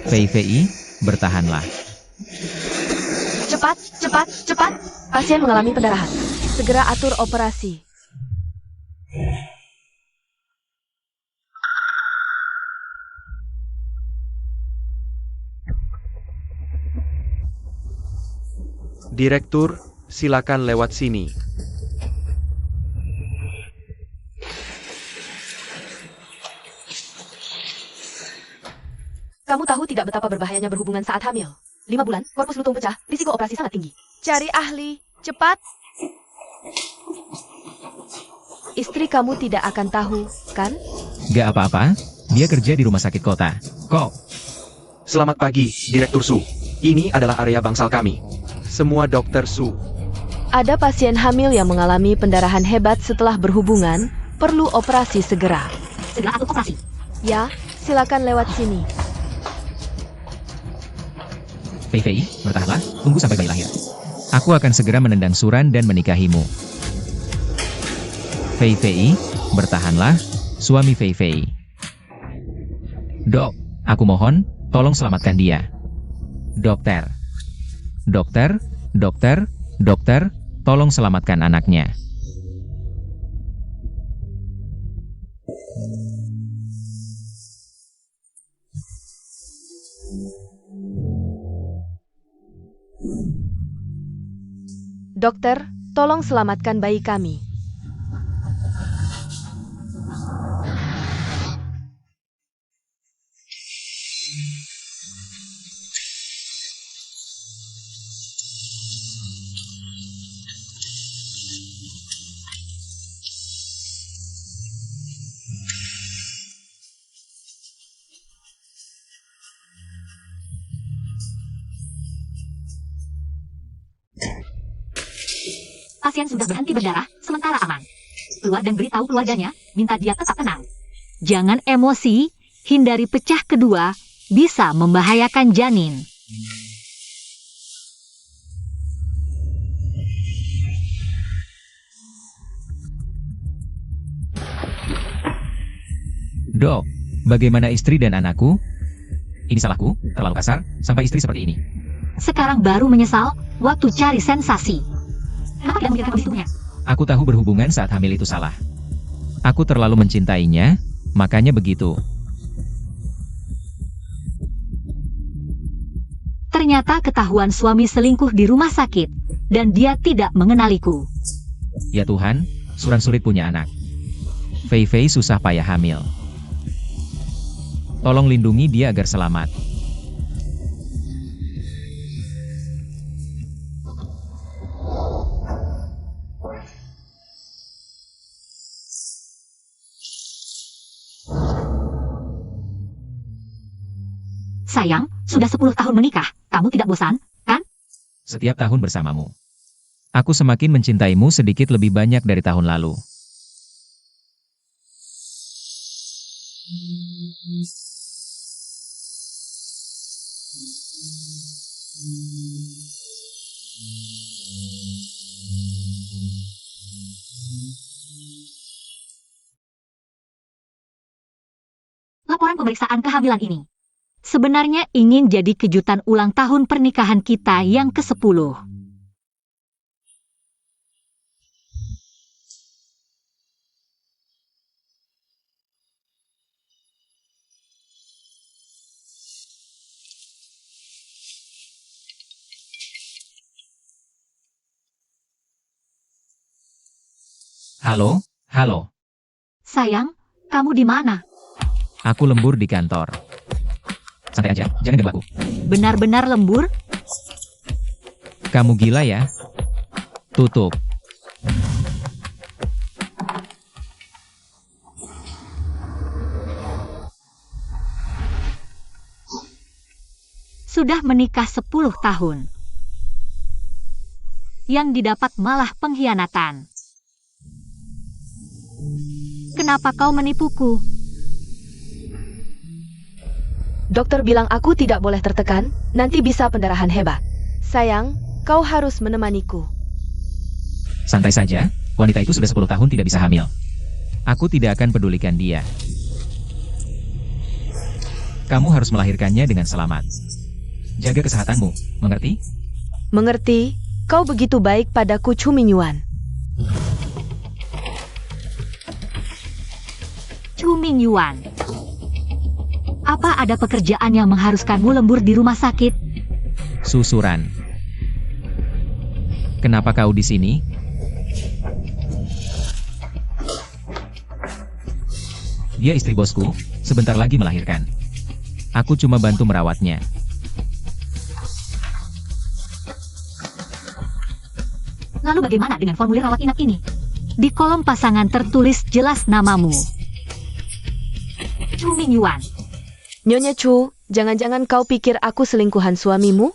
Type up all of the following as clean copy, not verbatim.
Fei Fei, bertahanlah. Cepat, cepat, cepat. Pasien mengalami pendarahan. Segera atur operasi. Direktur, silakan lewat sini. Kamu tahu tidak betapa berbahayanya berhubungan saat hamil? 5 bulan, korpus lutung pecah, risiko operasi sangat tinggi. Cari ahli, cepat. Istri kamu tidak akan tahu, kan? Gak apa-apa, dia kerja di rumah sakit kota. Kok? Selamat pagi, Direktur Su. Ini adalah area bangsal kami. Semua dokter Su. Ada pasien hamil yang mengalami pendarahan hebat setelah berhubungan, perlu operasi segera. Segera atur operasi. Ya, silakan lewat sini. Fei Fei, bertahanlah, tunggu sampai bayi lahir. Aku akan segera menendang Suran dan menikahimu. Fei Fei, bertahanlah, suami Fei Fei. Dok, aku mohon, tolong selamatkan dia. Dokter. Dokter, dokter, dokter, tolong selamatkan anaknya. Dokter, tolong selamatkan bayi kami. Pasien sudah berhenti berdarah, sementara aman. Keluar dan beritahu keluarganya, minta dia tetap tenang. Jangan emosi, hindari pecah kedua, bisa membahayakan janin. Dok, bagaimana istri dan anakku? Ini salahku, terlalu kasar, sampai istri seperti ini. Sekarang baru menyesal, waktu cari sensasi. Kenapa tidak memikirkan kondisi tubuhnya? Aku tahu berhubungan saat hamil itu salah. Aku terlalu mencintainya, makanya begitu. Ternyata ketahuan suami selingkuh di rumah sakit, dan dia tidak mengenaliku. Ya Tuhan, Suran sulit punya anak. Fei Fei susah payah hamil. Tolong lindungi dia agar selamat. Sayang, sudah 10 tahun menikah, kamu tidak bosan, kan? Setiap tahun bersamamu. Aku semakin mencintaimu sedikit lebih banyak dari tahun lalu. Laporan pemeriksaan kehamilan ini sebenarnya ingin jadi kejutan ulang tahun pernikahan kita yang ke-10. Halo, halo. Sayang, kamu di mana? Aku lembur di kantor. Santai aja, jangan ganggu aku. Benar-benar lembur? Kamu gila ya? Tutup. Sudah menikah 10 tahun. Yang didapat malah pengkhianatan. Kenapa kau menipuku? Dokter bilang aku tidak boleh tertekan, nanti bisa pendarahan hebat. Sayang, kau harus menemaniku. Santai saja, wanita itu sudah 10 tahun tidak bisa hamil. Aku tidak akan pedulikan dia. Kamu harus melahirkannya dengan selamat. Jaga kesehatanmu, mengerti? Mengerti, kau begitu baik padaku Chu Mingyuan. Chu Mingyuan. Apa ada pekerjaan yang mengharuskanmu lembur di rumah sakit? Susuran. Kenapa kau di sini? Dia istri bosku, sebentar lagi melahirkan. Aku cuma bantu merawatnya. Lalu bagaimana dengan formulir rawat inap ini? Di kolom pasangan tertulis jelas namamu. Chu Mingyuan. Nyonya Chu, jangan-jangan kau pikir aku selingkuhan suamimu?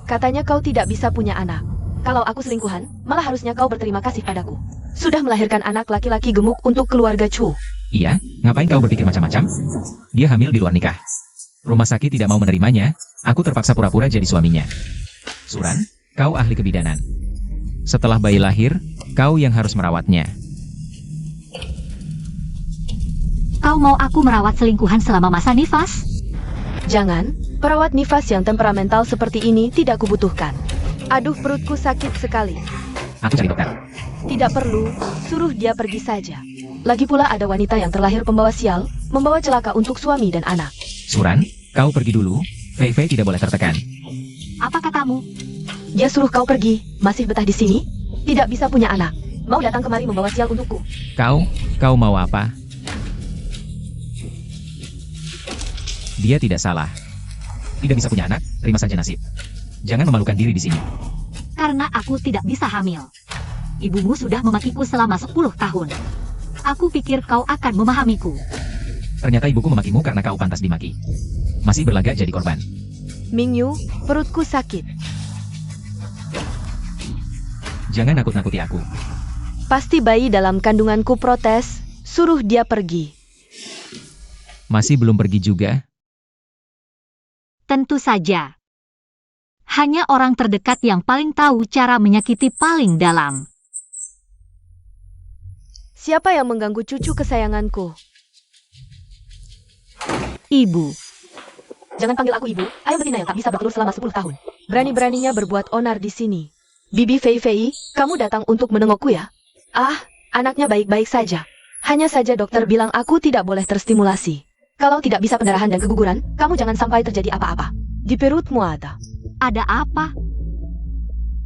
Katanya kau tidak bisa punya anak. Kalau aku selingkuhan, malah harusnya kau berterima kasih padaku. Sudah melahirkan anak laki-laki gemuk untuk keluarga Chu. Iya, ngapain kau berpikir macam-macam? Dia hamil di luar nikah. Rumah sakit tidak mau menerimanya, aku terpaksa pura-pura jadi suaminya. Suran, kau ahli kebidanan. Setelah bayi lahir, kau yang harus merawatnya. Kau mau aku merawat selingkuhan selama masa nifas? Jangan, perawat nifas yang temperamental seperti ini tidak kubutuhkan. Aduh, perutku sakit sekali. Aku cari dokter. Tidak perlu, suruh dia pergi saja. Lagi pula ada wanita yang terlahir pembawa sial, membawa celaka untuk suami dan anak. Suran, kau pergi dulu. Fei Fei tidak boleh tertekan. Apa katamu? Dia suruh kau pergi, masih betah di sini? Tidak bisa punya anak. Mau datang kemari membawa sial untukku. Kau mau apa? Dia tidak salah. Tidak bisa punya anak, terima saja nasib. Jangan memalukan diri di sini. Karena aku tidak bisa hamil. Ibumu sudah memakiku selama 10 tahun. Aku pikir kau akan memahamiku. Ternyata ibuku memakimu karena kau pantas dimaki. Masih berlagak jadi korban. Mingyu, perutku sakit. Jangan nakut-nakuti aku. Pasti bayi dalam kandunganku protes, suruh dia pergi. Masih belum pergi juga? Tentu saja. Hanya orang terdekat yang paling tahu cara menyakiti paling dalam. Siapa yang mengganggu cucu kesayanganku? Ibu. Jangan panggil aku ibu, ayam betina yang tak bisa bertelur selama 10 tahun. Berani-beraninya berbuat onar di sini. Bibi Fei Fei, kamu datang untuk menengokku ya? Ah, anaknya baik-baik saja. Hanya saja dokter bilang aku tidak boleh terstimulasi. Kalau tidak bisa pendarahan dan keguguran, kamu jangan sampai terjadi apa-apa. Di perutmu ada. Ada apa?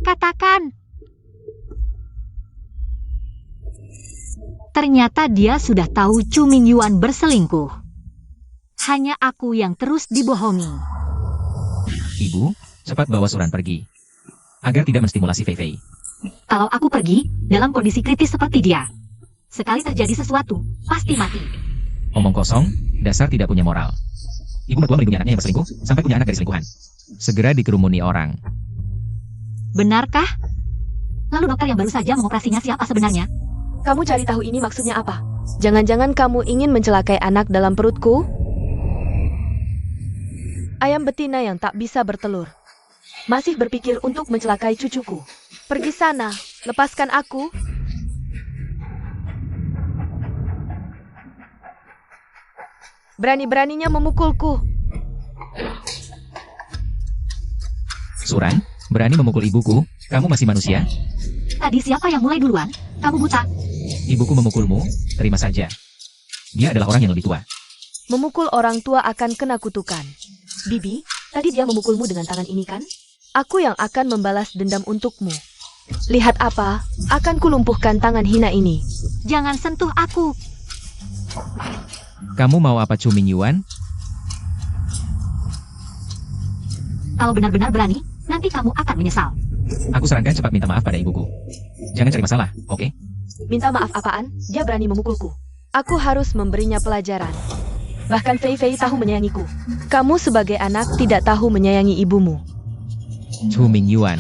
Katakan. Ternyata dia sudah tahu Chu Mingyuan berselingkuh. Hanya aku yang terus dibohongi. Ibu, cepat bawa Suran pergi. Agar tidak menstimulasi Fei Fei. Kalau aku pergi, dalam kondisi kritis seperti dia, sekali terjadi sesuatu, pasti mati. Omong kosong, dasar tidak punya moral. Ibu mertua melindungi anaknya yang berselingkuh, sampai punya anak dari selingkuhan. Segera dikerumuni orang. Benarkah? Lalu dokter yang baru saja mengoperasinya siapa sebenarnya? Kamu cari tahu ini maksudnya apa? Jangan-jangan kamu ingin mencelakai anak dalam perutku? Ayam betina yang tak bisa bertelur. Masih berpikir untuk mencelakai cucuku. Pergi sana, lepaskan aku. Berani-beraninya memukulku. Suran, berani memukul ibuku? Kamu masih manusia? Tadi siapa yang mulai duluan? Kamu buta. Ibuku memukulmu, terima saja. Dia adalah orang yang lebih tua. Memukul orang tua akan kena kutukan. Bibi, tadi dia memukulmu dengan tangan ini kan? Aku yang akan membalas dendam untukmu. Lihat apa, akan kulumpuhkan tangan hina ini. Jangan sentuh aku. Kamu mau apa Chu Mingyuan? Kalau benar-benar berani, nanti kamu akan menyesal. Aku sarankan cepat minta maaf pada ibuku. Jangan cari masalah, oke? Minta maaf apaan? Dia berani memukulku. Aku harus memberinya pelajaran. Bahkan Fei Fei tahu menyayangiku. Kamu sebagai anak tidak tahu menyayangi ibumu. Chu Mingyuan.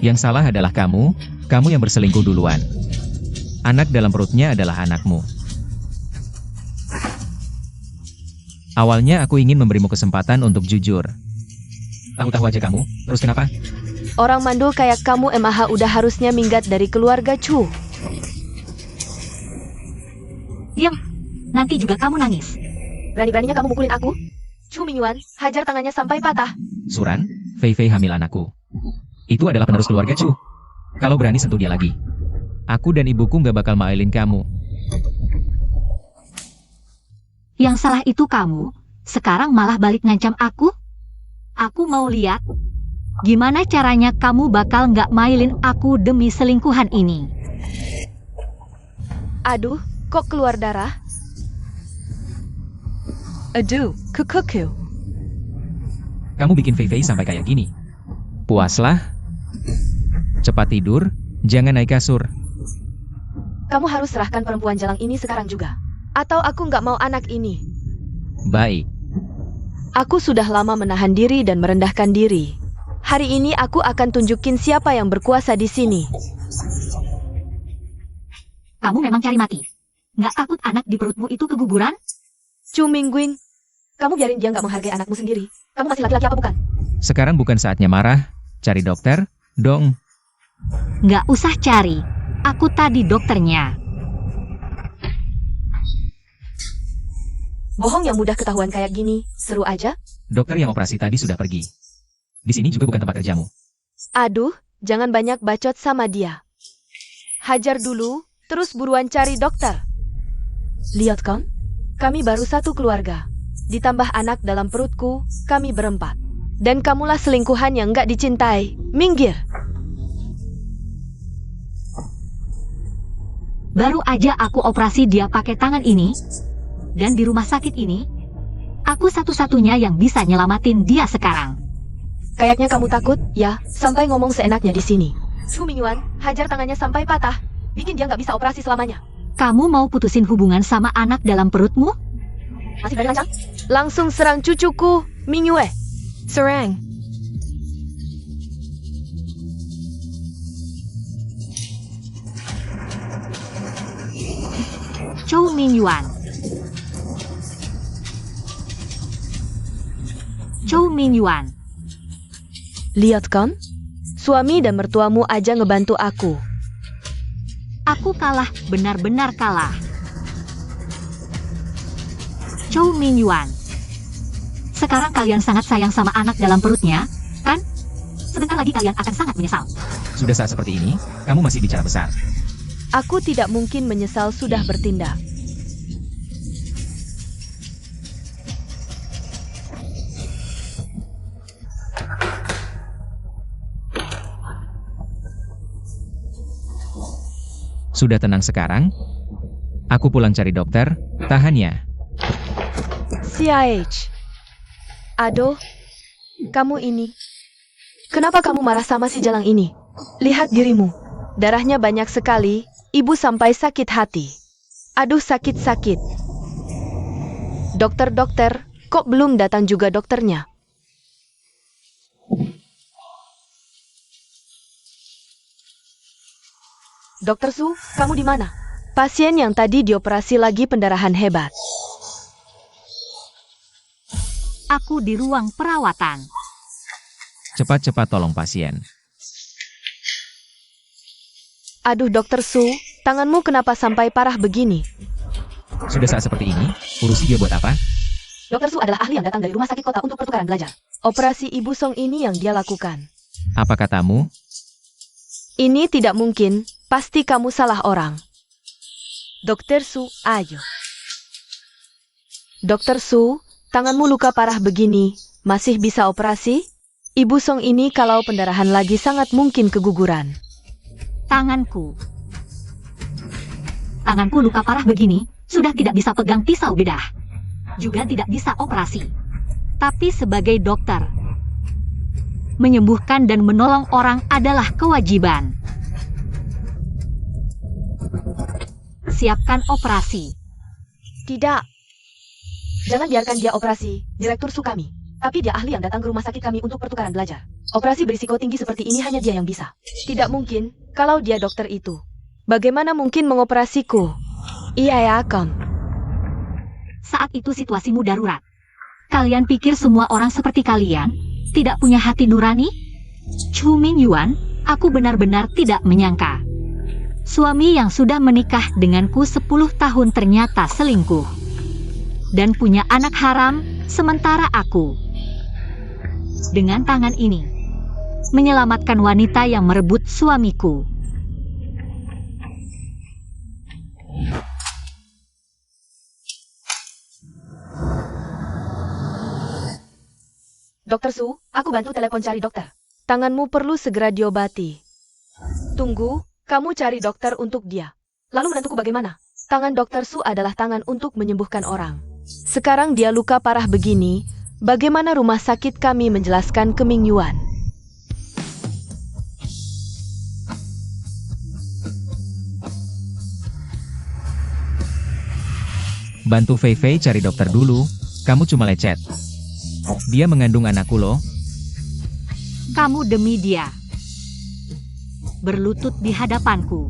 Yang salah adalah kamu yang berselingkuh duluan. Anak dalam perutnya adalah anakmu. Awalnya aku ingin memberimu kesempatan untuk jujur. Tahu-tahu aja kamu, terus kenapa? Orang mandul kayak kamu MAH udah harusnya minggat dari keluarga Chu. Diam. Nanti juga kamu nangis. Berani-beraninya kamu mukulin aku? Chu Mingyuan, hajar tangannya sampai patah. Suran, Fei Fei hamil anakku. Itu adalah penerus keluarga Chu. Kalau berani sentuh dia lagi, aku dan ibuku nggak bakal mailin kamu. Yang salah itu kamu, sekarang malah balik ngancam aku? Aku mau lihat, gimana caranya kamu bakal nggak mailin aku demi selingkuhan ini. Aduh, kok keluar darah? Aduh, kukuku. Kamu bikin Fei Fei sampai kayak gini. Puaslah. Cepat tidur, jangan naik kasur. Kamu harus serahkan perempuan jalang ini sekarang juga. Atau aku nggak mau anak ini. Baik. Aku sudah lama menahan diri dan merendahkan diri. Hari ini aku akan tunjukin siapa yang berkuasa di sini. Kamu memang cari mati. Nggak takut anak di perutmu itu keguguran? Chu Mingguin, kamu biarin dia nggak menghargai anakmu sendiri. Kamu masih laki-laki apa bukan? Sekarang bukan saatnya marah. Cari dokter, dong. Nggak usah cari. Aku tadi dokternya. Bohong yang mudah ketahuan kayak gini, seru aja. Dokter yang operasi tadi sudah pergi. Di sini juga bukan tempat kerjamu. Aduh, jangan banyak bacot sama dia. Hajar dulu, terus buruan cari dokter. Lihat kan? Kami baru satu keluarga. Ditambah anak dalam perutku, kami berempat. Dan kamulah selingkuhan yang nggak dicintai. Minggir. Baru aja aku operasi dia pakai tangan ini. Dan di rumah sakit ini, aku satu-satunya yang bisa nyelamatin dia sekarang. Kayaknya kamu takut, ya, sampai ngomong seenaknya di sini. Chu Mingyuan, hajar tangannya sampai patah. Bikin dia nggak bisa operasi selamanya. Kamu mau putusin hubungan sama anak dalam perutmu? Masih berani lancang? Langsung serang cucuku, Mingyue. Serang. Chou Mingyuan. Chou Mingyuan. Lihat kan? Suami dan mertuamu aja ngebantu aku. Aku kalah, benar-benar kalah. Chou Mingyuan. Sekarang kalian sangat sayang sama anak dalam perutnya, kan? Sebentar lagi kalian akan sangat menyesal. Sudah saat seperti ini, kamu masih bicara besar. Aku tidak mungkin menyesal sudah bertindak. Sudah tenang sekarang? Aku pulang cari dokter, tahan ya. CIH. Aduh, kamu ini. Kenapa kamu marah sama si jalang ini? Lihat dirimu. Darahnya banyak sekali, ibu sampai sakit hati. Aduh, sakit-sakit. Dokter-dokter, kok belum datang juga dokternya? Dokter Su, kamu di mana? Pasien yang tadi dioperasi lagi pendarahan hebat. Aku di ruang perawatan. Cepat-cepat tolong pasien. Aduh, Dokter Su, tanganmu kenapa sampai parah begini? Sudah saat seperti ini, urusi dia buat apa? Dokter Su adalah ahli yang datang dari rumah sakit kota untuk pertukaran belajar. Operasi Ibu Song ini yang dia lakukan. Apa katamu? Ini tidak mungkin, pasti kamu salah orang. Dokter Su, ayo. Dokter Su, tanganmu luka parah begini, masih bisa operasi? Ibu Song ini kalau pendarahan lagi sangat mungkin keguguran. Tanganku luka parah begini, sudah tidak bisa pegang pisau bedah. Juga tidak bisa operasi. Tapi sebagai dokter, menyembuhkan dan menolong orang adalah kewajiban. Siapkan operasi. Tidak. Jangan biarkan dia operasi, Direktur Su kami. Tapi dia ahli yang datang ke rumah sakit kami untuk pertukaran belajar. Operasi berisiko tinggi seperti ini hanya dia yang bisa. Tidak mungkin, kalau dia dokter itu. Bagaimana mungkin mengoperasiku? Iya ya, Kang. Saat itu situasimu darurat. Kalian pikir semua orang seperti kalian tidak punya hati nurani? Chu Mingyuan, aku benar-benar tidak menyangka. Suami yang sudah menikah denganku 10 tahun ternyata selingkuh. dan punya anak haram, sementara aku dengan tangan ini menyelamatkan wanita yang merebut suamiku. Dokter Su, aku bantu telepon cari dokter. Tanganmu perlu segera diobati. Tunggu, kamu cari dokter untuk dia. Lalu menantuku bagaimana? Tangan Dokter Su adalah tangan untuk menyembuhkan orang. Sekarang dia luka parah begini, bagaimana rumah sakit kami menjelaskan ke Ming Yuan? Bantu Fei Fei cari dokter dulu, kamu cuma lecet. Dia mengandung anakku loh. Kamu demi dia berlutut di hadapanku.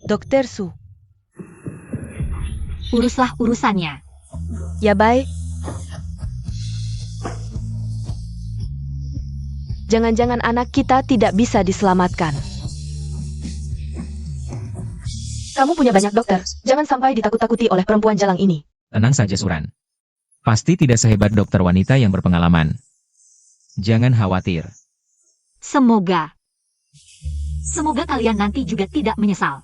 Dokter Su. Uruslah urusannya. Ya baik. Jangan-jangan anak kita tidak bisa diselamatkan. Kamu punya banyak dokter, jangan sampai ditakut-takuti oleh perempuan jalang ini. Tenang saja Suran. Pasti tidak sehebat dokter wanita yang berpengalaman. Jangan khawatir. Semoga kalian nanti juga tidak menyesal.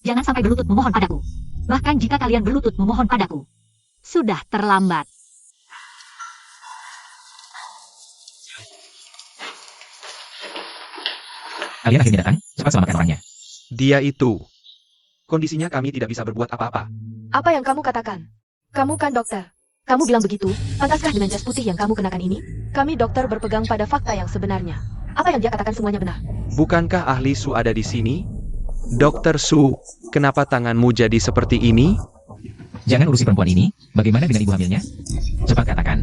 Jangan sampai berlutut memohon padaku. Bahkan jika kalian berlutut memohon padaku, sudah terlambat. Kalian akhirnya datang, cepat selamatkan orangnya. Dia itu. Kondisinya kami tidak bisa berbuat apa-apa. Apa yang kamu katakan? Kamu kan dokter. Kamu bilang begitu, pantaskah dengan jas putih yang kamu kenakan ini? Kami dokter berpegang pada fakta yang sebenarnya. Apa yang dia katakan semuanya benar. Bukankah ahli Su ada di sini? Dokter Su, kenapa tanganmu jadi seperti ini? Jangan urusi perempuan ini, bagaimana dengan ibu hamilnya? Cepat katakan.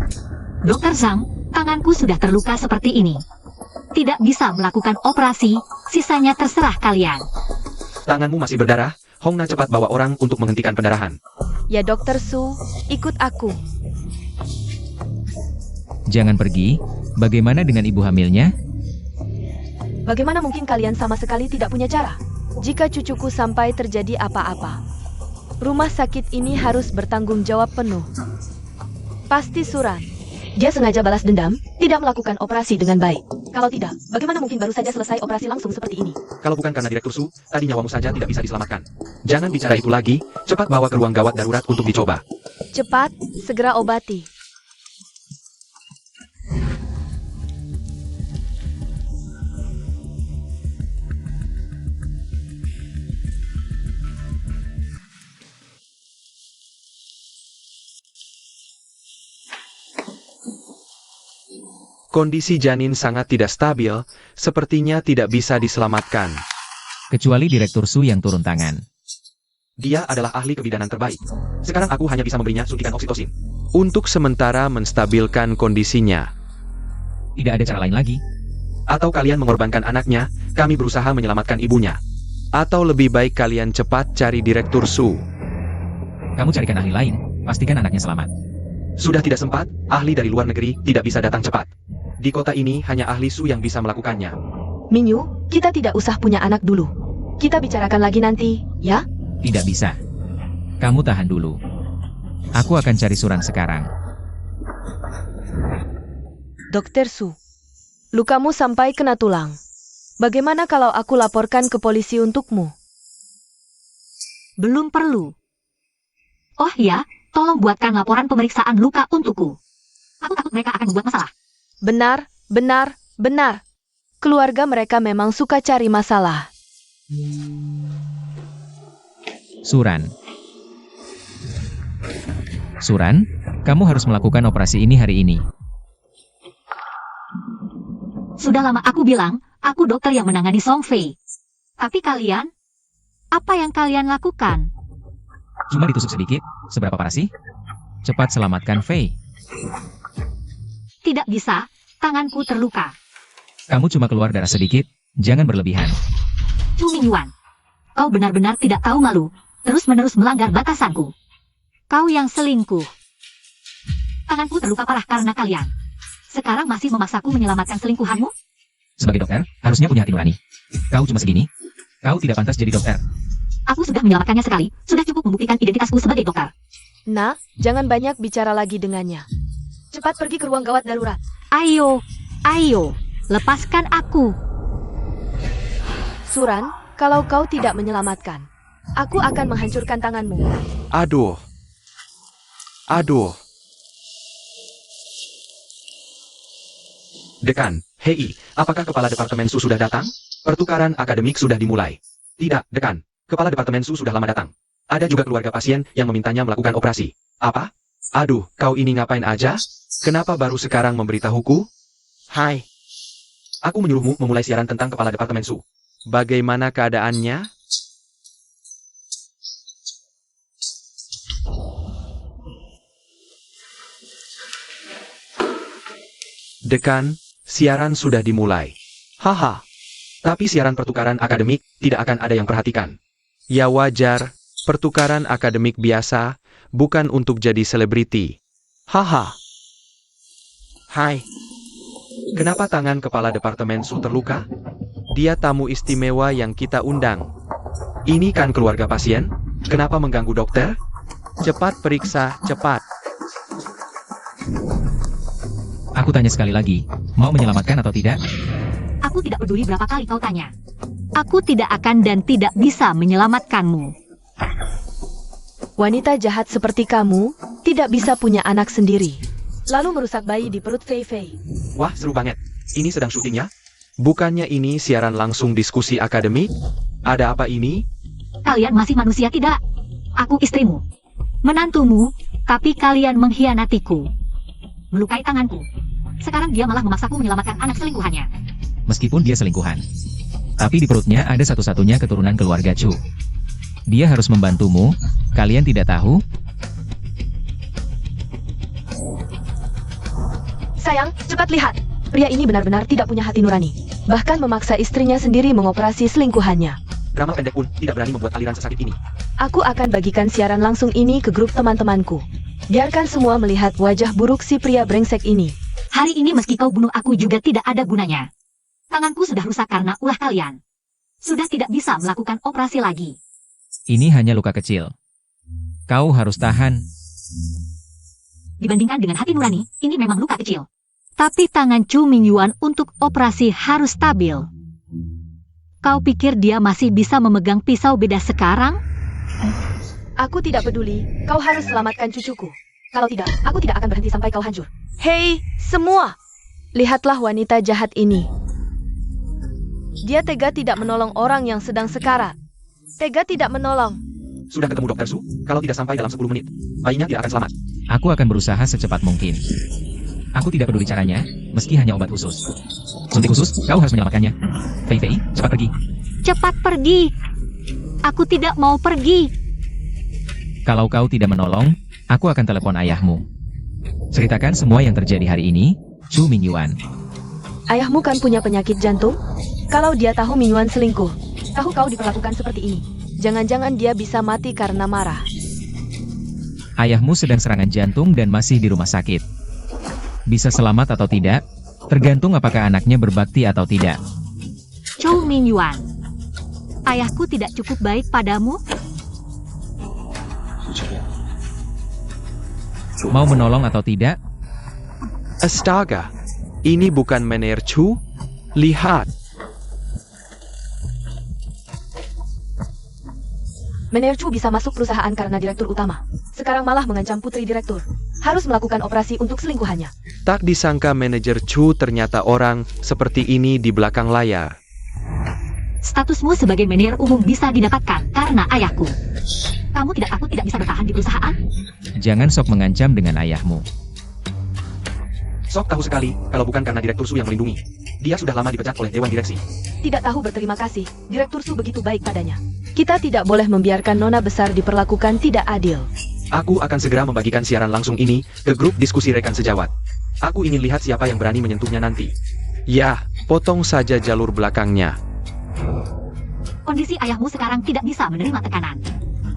Dokter Zhang, tanganku sudah terluka seperti ini. Tidak bisa melakukan operasi, sisanya terserah kalian. Tanganmu masih berdarah? Hongna cepat bawa orang untuk menghentikan pendarahan. Ya Dokter Su, ikut aku. Jangan pergi, bagaimana dengan ibu hamilnya? Bagaimana mungkin kalian sama sekali tidak punya cara? Jika cucuku sampai terjadi apa-apa, rumah sakit ini harus bertanggung jawab penuh. Pasti Suran. Dia sengaja balas dendam, tidak melakukan operasi dengan baik. Kalau tidak, bagaimana mungkin baru saja selesai operasi langsung seperti ini? Kalau bukan karena Direktur Su, tadi nyawamu saja tidak bisa diselamatkan. Jangan bicara itu lagi, cepat bawa ke ruang gawat darurat untuk dicoba. Cepat, segera obati. Kondisi janin sangat tidak stabil, sepertinya tidak bisa diselamatkan. Kecuali Direktur Su yang turun tangan. Dia adalah ahli kebidanan terbaik. Sekarang aku hanya bisa memberinya suntikan oksitosin. Untuk sementara menstabilkan kondisinya. Tidak ada cara lain lagi. Atau kalian mengorbankan anaknya, kami berusaha menyelamatkan ibunya. Atau lebih baik kalian cepat cari Direktur Su. Kamu carikan ahli lain, pastikan anaknya selamat. Sudah tidak sempat, ahli dari luar negeri tidak bisa datang cepat. Di kota ini hanya ahli Su yang bisa melakukannya. Mingyu, kita tidak usah punya anak dulu. Kita bicarakan lagi nanti, ya? Tidak bisa. Kamu tahan dulu. Aku akan cari Suran sekarang. Dokter Su, lukamu sampai kena tulang. Bagaimana kalau aku laporkan ke polisi untukmu? Belum perlu. Oh ya, tolong buatkan laporan pemeriksaan luka untukku. Aku takut mereka akan membuat masalah. Benar, benar, benar. Keluarga mereka memang suka cari masalah. Suran. Suran, kamu harus melakukan operasi ini hari ini. Sudah lama aku bilang, aku dokter yang menangani Song Fei. Tapi kalian, apa yang kalian lakukan? Cuma ditusuk sedikit, seberapa parah sih? Cepat selamatkan Fei. Tidak bisa, tanganku terluka. Kamu cuma keluar darah sedikit, jangan berlebihan. Chu Mingyuan, kau benar-benar tidak tahu malu, terus-menerus melanggar batasanku. Kau yang selingkuh. Tanganku terluka parah karena kalian. Sekarang masih memaksaku menyelamatkan selingkuhanmu? Sebagai dokter, harusnya punya hati nurani. Kau cuma segini. Kau tidak pantas jadi dokter. Aku sudah menyelamatkannya sekali, sudah cukup membuktikan identitasku sebagai dokter. Nak, jangan banyak bicara lagi dengannya. Cepat pergi ke ruang gawat darurat. Ayo, lepaskan aku. Suran, kalau kau tidak menyelamatkan, aku akan menghancurkan tanganmu. Aduh. Dekan, hei, apakah kepala Departemen Su sudah datang? Pertukaran akademik sudah dimulai. Tidak, Dekan. Kepala Departemen Su sudah lama datang. Ada juga keluarga pasien yang memintanya melakukan operasi. Apa? Aduh, kau ini ngapain aja? Kenapa baru sekarang memberitahuku? Hai. Aku menyuruhmu memulai siaran tentang kepala Departemen Su. Bagaimana keadaannya? Dekan, siaran sudah dimulai. Haha. Tapi siaran pertukaran akademik tidak akan ada yang perhatikan. Ya wajar, pertukaran akademik biasa, bukan untuk jadi selebriti. Haha. Hai. Kenapa tangan kepala Departemen Su terluka? Dia tamu istimewa yang kita undang. Ini kan keluarga pasien? Kenapa mengganggu dokter? Cepat periksa, cepat. Aku tanya sekali lagi, mau menyelamatkan atau tidak? Aku tidak peduli berapa kali kau tanya. Aku tidak akan dan tidak bisa menyelamatkanmu. Wanita jahat seperti kamu tidak bisa punya anak sendiri, lalu merusak bayi di perut Fei Fei. Wah, seru banget. Ini sedang syutingnya? Bukannya ini siaran langsung diskusi akademik? Ada apa ini? Kalian masih manusia tidak? Aku istrimu, menantumu, tapi kalian mengkhianatiku. Melukai tanganku. Sekarang dia malah memaksaku menyelamatkan anak selingkuhannya. Meskipun dia selingkuhan. Tapi di perutnya ada satu-satunya keturunan keluarga Chu. Dia harus membantumu, kalian tidak tahu? Sayang, cepat lihat. Pria ini benar-benar tidak punya hati nurani. Bahkan memaksa istrinya sendiri mengoperasi selingkuhannya. Drama pendek pun tidak berani membuat aliran sesakit ini. Aku akan bagikan siaran langsung ini ke grup teman-temanku. Biarkan semua melihat wajah buruk si pria brengsek ini. Hari ini meski kau bunuh aku juga tidak ada gunanya. Tanganku sudah rusak karena ulah kalian. Sudah tidak bisa melakukan operasi lagi. Ini hanya luka kecil. Kau harus tahan. Dibandingkan dengan hati nurani, ini memang luka kecil. Tapi tangan Chu Mingyuan untuk operasi harus stabil. Kau pikir dia masih bisa memegang pisau beda sekarang? Aku tidak peduli, kau harus selamatkan cucuku. Kalau tidak, aku tidak akan berhenti sampai kau hancur. Hei, semua! Lihatlah wanita jahat ini. Dia tega tidak menolong orang yang sedang sekarat. Tega tidak menolong. Sudah ketemu Dokter Su? Kalau tidak sampai dalam 10 menit, bayinya tidak akan selamat. Aku akan berusaha secepat mungkin. Aku tidak peduli caranya, meski hanya obat khusus. Suntik khusus, kau harus menyelamatkannya. Fei Fei, cepat pergi. Cepat pergi. Aku tidak mau pergi. Kalau kau tidak menolong, aku akan telepon ayahmu. Ceritakan semua yang terjadi hari ini, Chu Mingyuan. Ayahmu kan punya penyakit jantung? Kalau dia tahu Mingyuan selingkuh, tahu kau diperlakukan seperti ini. Jangan-jangan dia bisa mati karena marah. Ayahmu sedang serangan jantung dan masih di rumah sakit. Bisa selamat atau tidak, tergantung apakah anaknya berbakti atau tidak. Chu Mingyuan, ayahku tidak cukup baik padamu? Mau menolong atau tidak? Astaga, ini bukan Mener Chu? Lihat. Mener Chu bisa masuk perusahaan karena direktur utama. Sekarang malah mengancam putri direktur. Harus melakukan operasi untuk selingkuhannya. Tak disangka manajer Chu ternyata orang seperti ini di belakang layar. Statusmu sebagai manajer umum bisa didapatkan karena ayahku. Kamu tidak takut tidak bisa bertahan di perusahaan? Jangan sok mengancam dengan ayahmu. Sok tahu sekali, kalau bukan karena Direktur Su yang melindungi. Dia sudah lama dipecat oleh Dewan Direksi. Tidak tahu berterima kasih, Direktur Su begitu baik padanya. Kita tidak boleh membiarkan nona besar diperlakukan tidak adil. Aku akan segera membagikan siaran langsung ini ke grup diskusi rekan sejawat. Aku ingin lihat siapa yang berani menyentuhnya nanti. Ya, potong saja jalur belakangnya. Kondisi ayahmu sekarang tidak bisa menerima tekanan.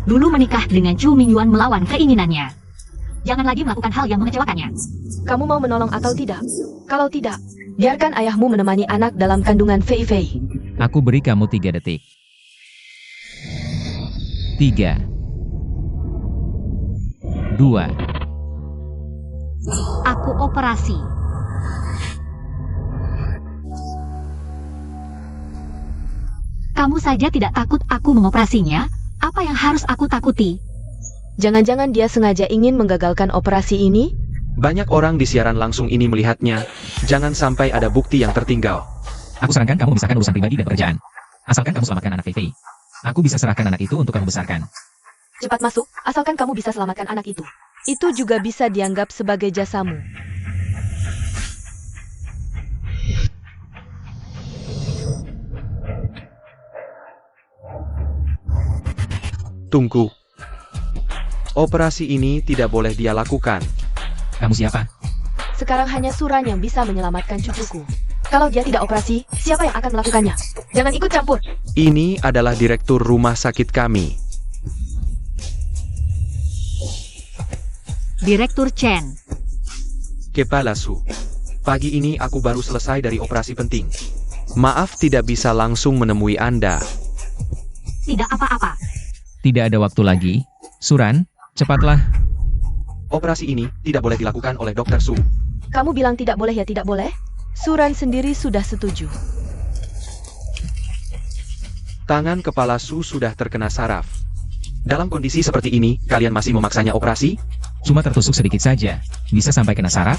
Dulu menikah dengan Chu Mingyuan melawan keinginannya. Jangan lagi melakukan hal yang mengecewakannya. Kamu mau menolong atau tidak? Kalau tidak, biarkan ayahmu menemani anak dalam kandungan Fei Fei. Aku beri kamu 3 detik. 3, 2, 2. Aku operasi. Kamu saja tidak takut aku mengoperasinya? Apa yang harus aku takuti? Jangan-jangan dia sengaja ingin menggagalkan operasi ini? Banyak orang di siaran langsung ini melihatnya. Jangan sampai ada bukti yang tertinggal. Aku sarankan kamu memisahkan urusan pribadi dan pekerjaan. Asalkan kamu selamatkan anak Fei Fei. Aku bisa serahkan anak itu untuk kamu besarkan. Cepat masuk, asalkan kamu bisa selamatkan anak itu. Itu juga bisa dianggap sebagai jasamu. Tunggu. Operasi ini tidak boleh dia lakukan. Kamu siapa? Sekarang hanya Suran yang bisa menyelamatkan cucuku. Kalau dia tidak operasi, siapa yang akan melakukannya? Jangan ikut campur. Ini adalah direktur rumah sakit kami. Direktur Chen. Kepala Su. Pagi ini aku baru selesai dari operasi penting. Maaf tidak bisa langsung menemui Anda. Tidak apa-apa. Tidak ada waktu lagi. Suran, cepatlah. Operasi ini tidak boleh dilakukan oleh Dr. Su. Kamu bilang tidak boleh ya tidak boleh? Suran sendiri sudah setuju. Tangan kepala Su sudah terkena saraf. Dalam kondisi seperti ini, kalian masih memaksanya operasi? Cuma tertusuk sedikit saja. Bisa sampai kena saraf?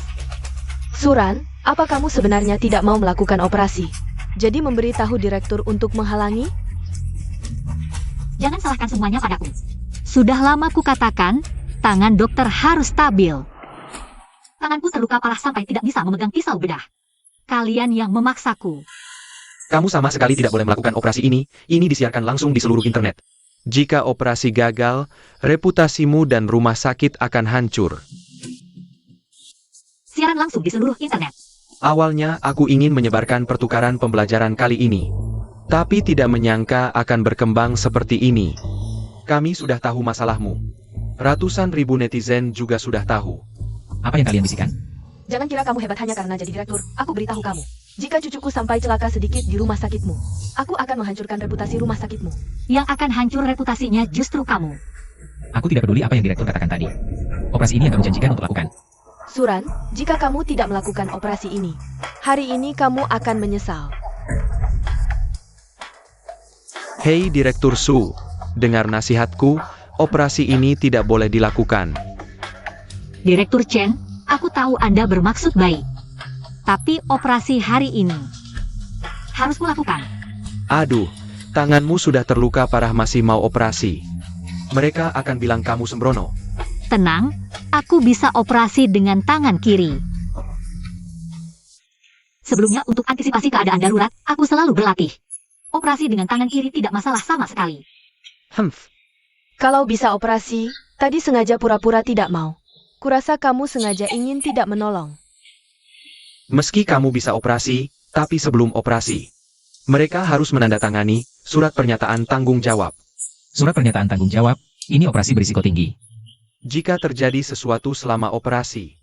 Suran, apa kamu sebenarnya tidak mau melakukan operasi? Jadi memberitahu direktur untuk menghalangi? Jangan salahkan semuanya padaku. Sudah lama ku katakan, tangan dokter harus stabil. Tanganku terluka parah sampai tidak bisa memegang pisau bedah. Kalian yang memaksaku. Kamu sama sekali tidak boleh melakukan operasi ini disiarkan langsung di seluruh internet. Jika operasi gagal, reputasimu dan rumah sakit akan hancur. Siaran langsung di seluruh internet. Awalnya aku ingin menyebarkan pertukaran pembelajaran kali ini. Tapi tidak menyangka akan berkembang seperti ini. Kami sudah tahu masalahmu. Ratusan ribu netizen juga sudah tahu. Apa yang kalian bisikan? Jangan kira kamu hebat hanya karena jadi direktur. Aku beritahu kamu. Jika cucuku sampai celaka sedikit di rumah sakitmu, aku akan menghancurkan reputasi rumah sakitmu. Yang akan hancur reputasinya justru kamu. Aku tidak peduli apa yang direktur katakan tadi. Operasi ini yang kamu janjikan untuk lakukan. Suran, jika kamu tidak melakukan operasi ini, hari ini kamu akan menyesal. Hei Direktur Su, dengar nasihatku, operasi ini tidak boleh dilakukan. Direktur Chen, aku tahu Anda bermaksud baik. Tapi operasi hari ini harus kulakukan. Aduh, tanganmu sudah terluka parah masih mau operasi. Mereka akan bilang kamu sembrono. Tenang, aku bisa operasi dengan tangan kiri. Sebelumnya untuk antisipasi keadaan darurat, aku selalu berlatih. Operasi dengan tangan kiri tidak masalah sama sekali. Kalau bisa operasi, tadi sengaja pura-pura tidak mau. Kurasa kamu sengaja ingin tidak menolong. Meski kamu bisa operasi, tapi sebelum operasi, mereka harus menandatangani surat pernyataan tanggung jawab. Surat pernyataan tanggung jawab, ini operasi berisiko tinggi. Jika terjadi sesuatu selama operasi,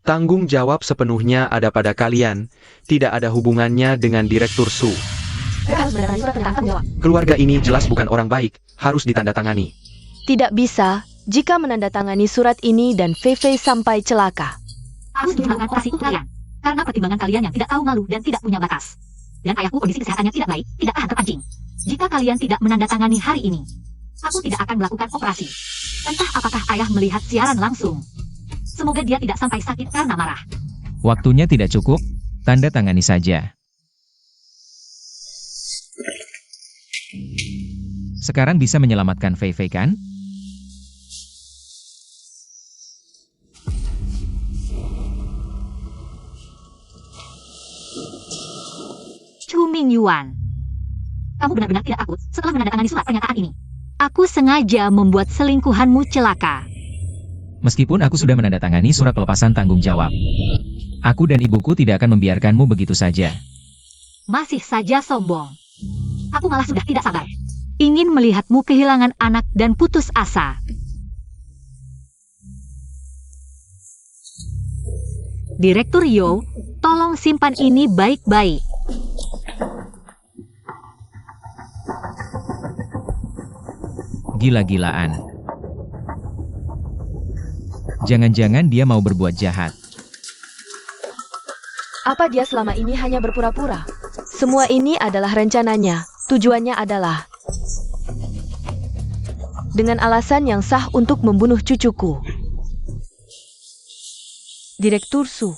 tanggung jawab sepenuhnya ada pada kalian, tidak ada hubungannya dengan Direktur Su. Mereka harus menandatangani surat pernyataan tanggung jawab. Keluarga ini jelas bukan orang baik, harus ditandatangani. Tidak bisa, jika menandatangani surat ini dan Fei Fei sampai celaka. Aku setuju dengan operasi untuk kalian. Karena pertimbangan kalian yang tidak tahu malu dan tidak punya batas. Dan ayahku kondisi kesehatannya tidak baik, tidak tahan terpancing. Jika kalian tidak menandatangani hari ini, aku tidak akan melakukan operasi. Entah apakah ayah melihat siaran langsung. Semoga dia tidak sampai sakit karena marah. Waktunya tidak cukup, tanda tangani saja. Sekarang bisa menyelamatkan Fei Fei kan? Chu Mingyuan, kamu benar-benar tidak takut setelah menandatangani surat pernyataan ini? Aku sengaja membuat selingkuhanmu celaka. Meskipun aku sudah menandatangani surat pelepasan tanggung jawab, aku dan ibuku tidak akan membiarkanmu begitu saja. Masih saja sombong. Aku malah sudah tidak sabar. Ingin melihatmu kehilangan anak dan putus asa. Direktur Yo, tolong simpan ini baik-baik. Gila-gilaan. Jangan-jangan dia mau berbuat jahat. Apa dia selama ini hanya berpura-pura? Semua ini adalah rencananya. Tujuannya adalah dengan alasan yang sah untuk membunuh cucuku. Direktur Su.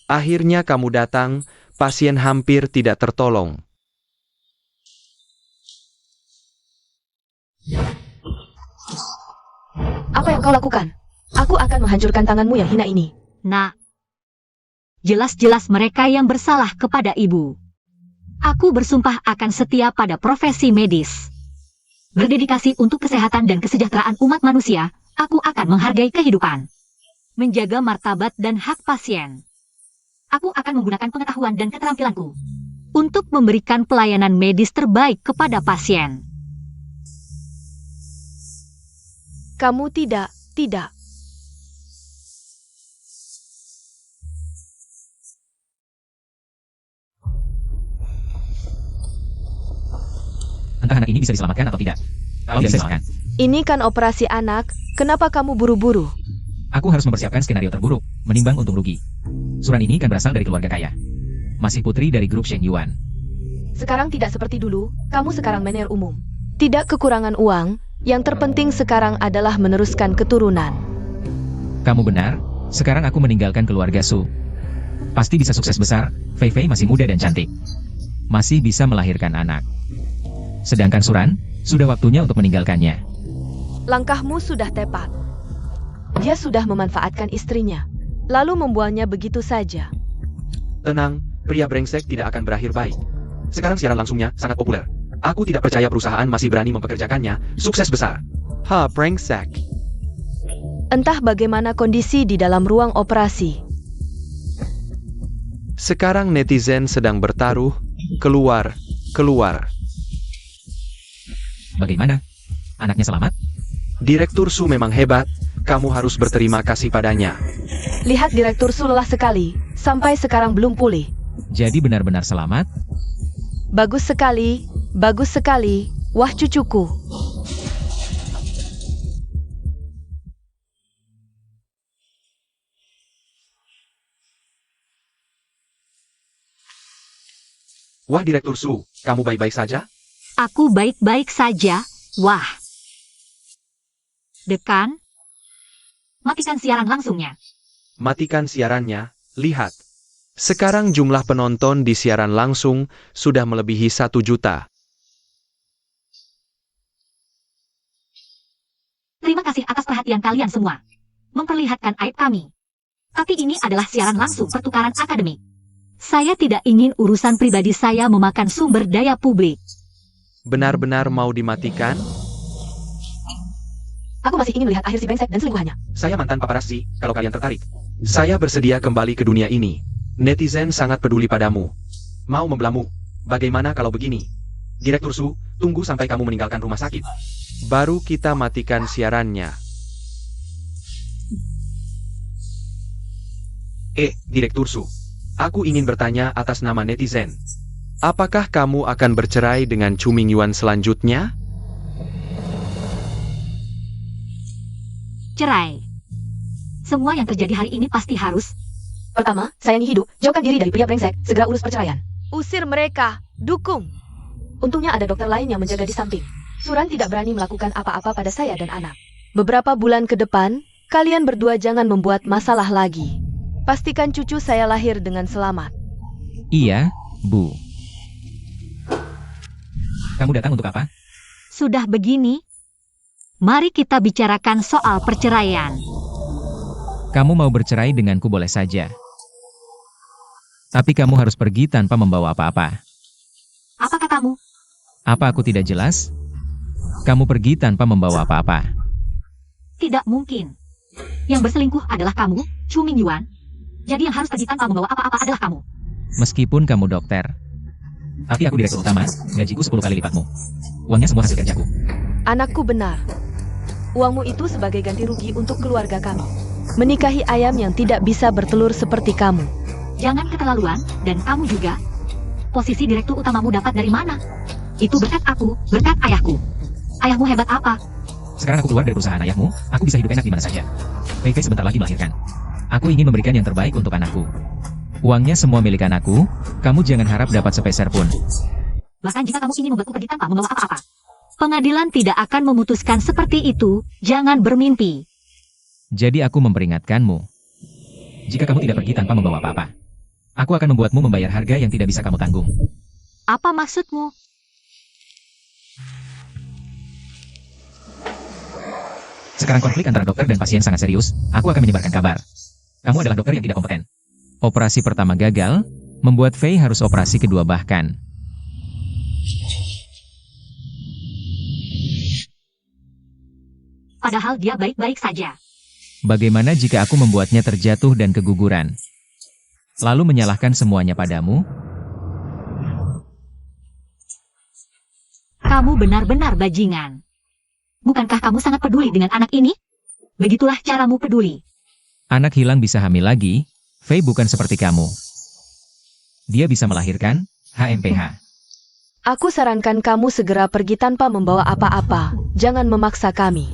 Akhirnya kamu datang, pasien hampir tidak tertolong. Apa yang kau lakukan? Aku akan menghancurkan tanganmu yang hina ini. Nak, jelas-jelas mereka yang bersalah kepada ibu. Aku bersumpah akan setia pada profesi medis. Berdedikasi untuk kesehatan dan kesejahteraan umat manusia, aku akan menghargai kehidupan. Menjaga martabat dan hak pasien. Aku akan menggunakan pengetahuan dan keterampilanku untuk memberikan pelayanan medis terbaik kepada pasien. Kamu tidak. Entah anak ini bisa diselamatkan atau tidak. Kalau bisa diselamatkan, Ini kan operasi anak, kenapa kamu buru-buru? aku harus mempersiapkan skenario terburuk, menimbang untung rugi. Suran ini kan berasal dari keluarga kaya. Masih putri dari grup Sheng Yuan. Sekarang tidak seperti dulu, kamu sekarang manajer umum. Tidak kekurangan uang, yang terpenting sekarang adalah meneruskan keturunan. Kamu benar, sekarang aku meninggalkan keluarga Su. Pasti bisa sukses besar, Fei Fei masih muda dan cantik. Masih bisa melahirkan anak. Sedangkan Suran, sudah waktunya untuk meninggalkannya. Langkahmu sudah tepat. Dia sudah memanfaatkan istrinya, lalu membuangnya begitu saja. Tenang, pria brengsek tidak akan berakhir baik. Sekarang siaran langsungnya sangat populer. Aku tidak percaya perusahaan masih berani mempekerjakannya, sukses besar. Brengsek. Entah bagaimana kondisi di dalam ruang operasi. Sekarang netizen sedang bertaruh, keluar. Bagaimana? Anaknya selamat? Direktur Su memang hebat, kamu harus berterima kasih padanya. Lihat Direktur Su lelah sekali, sampai sekarang belum pulih. Jadi benar-benar selamat? Bagus sekali, wah cucuku. Wah Direktur Su, kamu baik-baik saja? Aku baik-baik saja. Wah. Dekan, matikan siaran langsungnya. Matikan siarannya, lihat. Sekarang jumlah penonton di siaran langsung sudah melebihi 1 juta. Terima kasih atas perhatian kalian semua. Memperlihatkan aib kami. Tapi ini adalah siaran langsung pertukaran akademik. Saya tidak ingin urusan pribadi saya memakan sumber daya publik. Benar-benar mau dimatikan? Aku masih ingin melihat akhir si brengsek dan selingkuhannya. Saya mantan paparazzi, kalau kalian tertarik. Saya bersedia kembali ke dunia ini. Netizen sangat peduli padamu. Mau membelamu. Bagaimana kalau begini? Direktur Su, tunggu sampai kamu meninggalkan rumah sakit. Baru kita matikan siarannya. Direktur Su. Aku ingin bertanya atas nama netizen. Apakah kamu akan bercerai dengan Chu Mingyuan selanjutnya? Cerai. Semua yang terjadi hari ini pasti harus. Pertama, sayangi hidup, jauhkan diri dari pria brengsek, segera urus perceraian. Usir mereka, dukung. Untungnya ada dokter lain yang menjaga di samping. Suran tidak berani melakukan apa-apa pada saya dan anak. Beberapa bulan ke depan, kalian berdua jangan membuat masalah lagi. Pastikan cucu saya lahir dengan selamat. Iya, Bu. Kamu datang untuk apa? Sudah begini, mari kita bicarakan soal perceraian. Kamu mau bercerai denganku boleh saja. Tapi kamu harus pergi tanpa membawa apa-apa. Apa katamu? Apa aku tidak jelas? Kamu pergi tanpa membawa apa-apa. Tidak mungkin. Yang berselingkuh adalah kamu, Chu Mingyuan. Jadi yang harus pergi tanpa membawa apa-apa adalah kamu. Meskipun kamu dokter. Tapi aku direktur utama, gajiku 10 kali lipatmu. Uangnya semua hasil kerjaku. Anakku benar. Uangmu itu sebagai ganti rugi untuk keluarga kami. Menikahi ayam yang tidak bisa bertelur seperti kamu. Jangan keterlaluan, dan kamu juga. Posisi direktur utamamu dapat dari mana? Itu berkat aku, berkat ayahku. Ayahmu hebat apa? Sekarang aku keluar dari perusahaan ayahmu, aku bisa hidup enak di mana saja. Fei Fei sebentar lagi melahirkan. Aku ingin memberikan yang terbaik untuk anakku. Uangnya semua milik anakku, kamu jangan harap dapat sepeser pun. Bahkan jika kamu ingin membuatku pergi tanpa membawa apa-apa. Pengadilan tidak akan memutuskan seperti itu, jangan bermimpi. Jadi aku memperingatkanmu. Jika kamu tidak pergi tanpa membawa apa-apa, aku akan membuatmu membayar harga yang tidak bisa kamu tanggung. Apa maksudmu? Sekarang konflik antara dokter dan pasien sangat serius, aku akan menyebarkan kabar. Kamu adalah dokter yang tidak kompeten. Operasi pertama gagal, membuat Fei harus operasi kedua bahkan. Padahal dia baik-baik saja. Bagaimana jika aku membuatnya terjatuh dan keguguran? Lalu menyalahkan semuanya padamu? Kamu benar-benar bajingan. Bukankah kamu sangat peduli dengan anak ini? Begitulah caramu peduli. Anak hilang bisa hamil lagi, Fei bukan seperti kamu. Dia bisa melahirkan, HMPH. Aku sarankan kamu segera pergi tanpa membawa apa-apa. Jangan memaksa kami.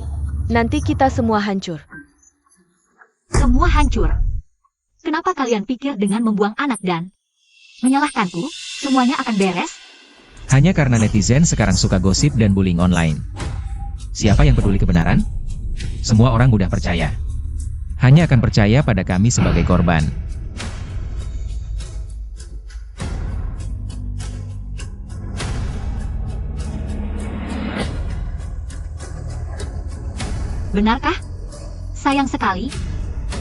Nanti kita semua hancur. Semua hancur. Kenapa kalian pikir dengan membuang anak dan menyalahkanku, semuanya akan beres? Hanya karena netizen sekarang suka gosip dan bullying online. Siapa yang peduli kebenaran? Semua orang mudah percaya. Hanya akan percaya pada kami sebagai korban. Benarkah? Sayang sekali.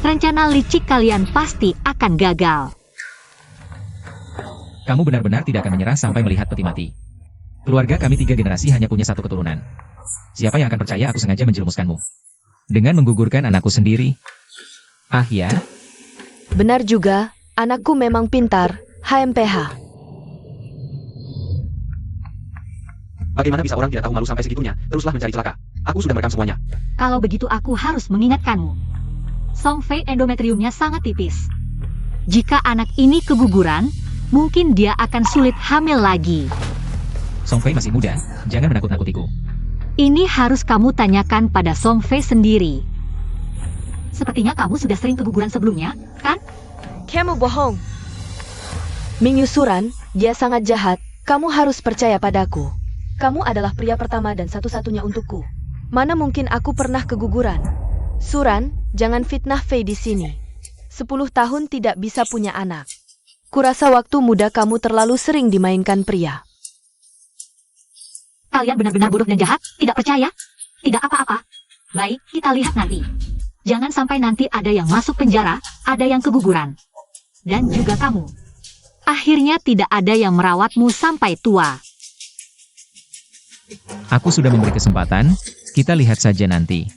Rencana licik kalian pasti akan gagal. Kamu benar-benar tidak akan menyerah sampai melihat peti mati. Keluarga kami 3 generasi hanya punya 1 keturunan. Siapa yang akan percaya aku sengaja menjerumuskanmu? Dengan menggugurkan anakku sendiri. Ah ya? Benar juga, anakku memang pintar, HMPH. Bagaimana bisa orang tidak tahu malu sampai segitunya? Teruslah mencari celaka. Aku sudah merekam semuanya. Kalau begitu aku harus mengingatkanmu. Song Fei endometriumnya sangat tipis. Jika anak ini keguguran, mungkin dia akan sulit hamil lagi. Song Fei masih muda, jangan menakut-nakutiku. Ini harus kamu tanyakan pada Song Fei sendiri. Sepertinya kamu sudah sering keguguran sebelumnya, kan? Kamu bohong. Mingyu Suran, dia sangat jahat. Kamu harus percaya padaku. Kamu adalah pria pertama dan satu-satunya untukku. Mana mungkin aku pernah keguguran? Suran, jangan fitnah Fei di sini. 10 tahun tidak bisa punya anak. Kurasa waktu muda kamu terlalu sering dimainkan pria. Kalian benar-benar bodoh dan jahat? Tidak percaya? Tidak apa-apa. Baik, kita lihat nanti. Jangan sampai nanti ada yang masuk penjara, ada yang keguguran. Dan juga kamu. Akhirnya tidak ada yang merawatmu sampai tua. Aku sudah memberi kesempatan, kita lihat saja nanti.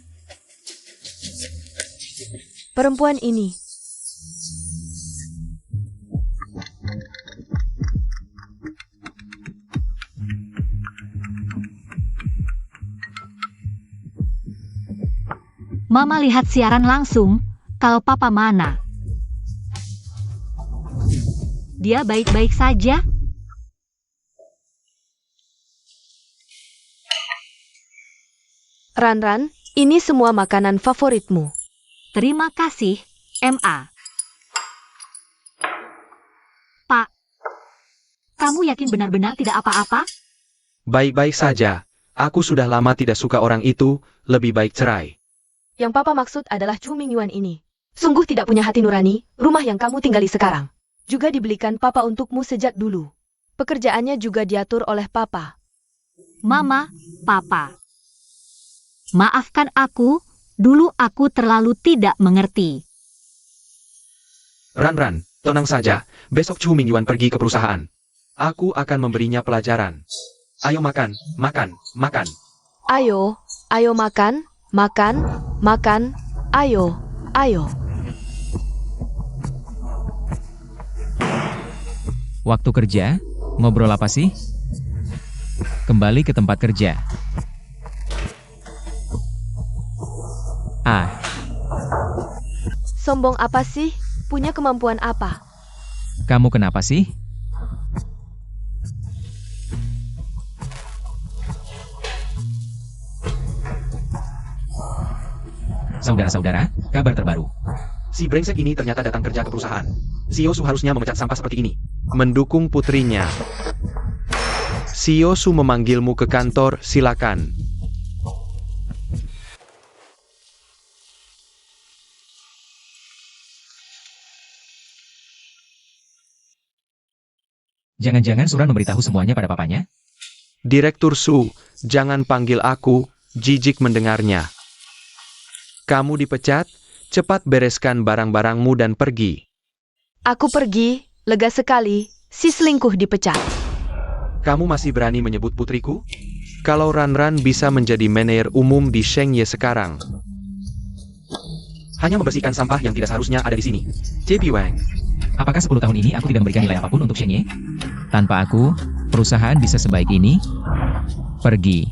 Perempuan ini. Mama lihat siaran langsung, kalau papa mana? Dia baik-baik saja? Ran-Ran, ini semua makanan favoritmu. Terima kasih, MA. Pak, kamu yakin benar-benar tidak apa-apa? Baik-baik saja. Aku sudah lama tidak suka orang itu, lebih baik cerai. Yang papa maksud adalah Chu Mingyuan ini. Sungguh tidak punya hati nurani, rumah yang kamu tinggali sekarang. Juga dibelikan papa untukmu sejak dulu. Pekerjaannya juga diatur oleh papa. Mama, papa. Maafkan aku, dulu aku terlalu tidak mengerti. Ran-Ran, tenang saja. Besok Chu Mingyuan pergi ke perusahaan. Aku akan memberinya pelajaran. Ayo makan, makan, makan. Ayo, ayo makan, makan, makan, ayo, ayo. Waktu kerja, ngobrol apa sih? Kembali ke tempat kerja. Ah, Sombong apa sih? Punya kemampuan apa? kamu kenapa sih? Saudara-saudara, kabar terbaru. Si brengsek ini ternyata datang kerja ke perusahaan. Si Yosu harusnya memecat sampah seperti ini. Mendukung putrinya. Si Yosu memanggilmu ke kantor, silakan. Jangan-jangan Suran memberitahu semuanya pada papanya? Direktur Su, jangan panggil aku, jijik mendengarnya. Kamu dipecat, cepat bereskan barang-barangmu dan pergi. Aku pergi, lega sekali, si selingkuh dipecat. Kamu masih berani menyebut putriku? Kalau Ranran bisa menjadi manajer umum di Shengye sekarang. Hanya membersihkan sampah yang tidak seharusnya ada di sini. JP Wang. Apakah 10 tahun ini aku tidak memberikan nilai apapun untuk Shengye? Tanpa aku, perusahaan bisa sebaik ini? Pergi.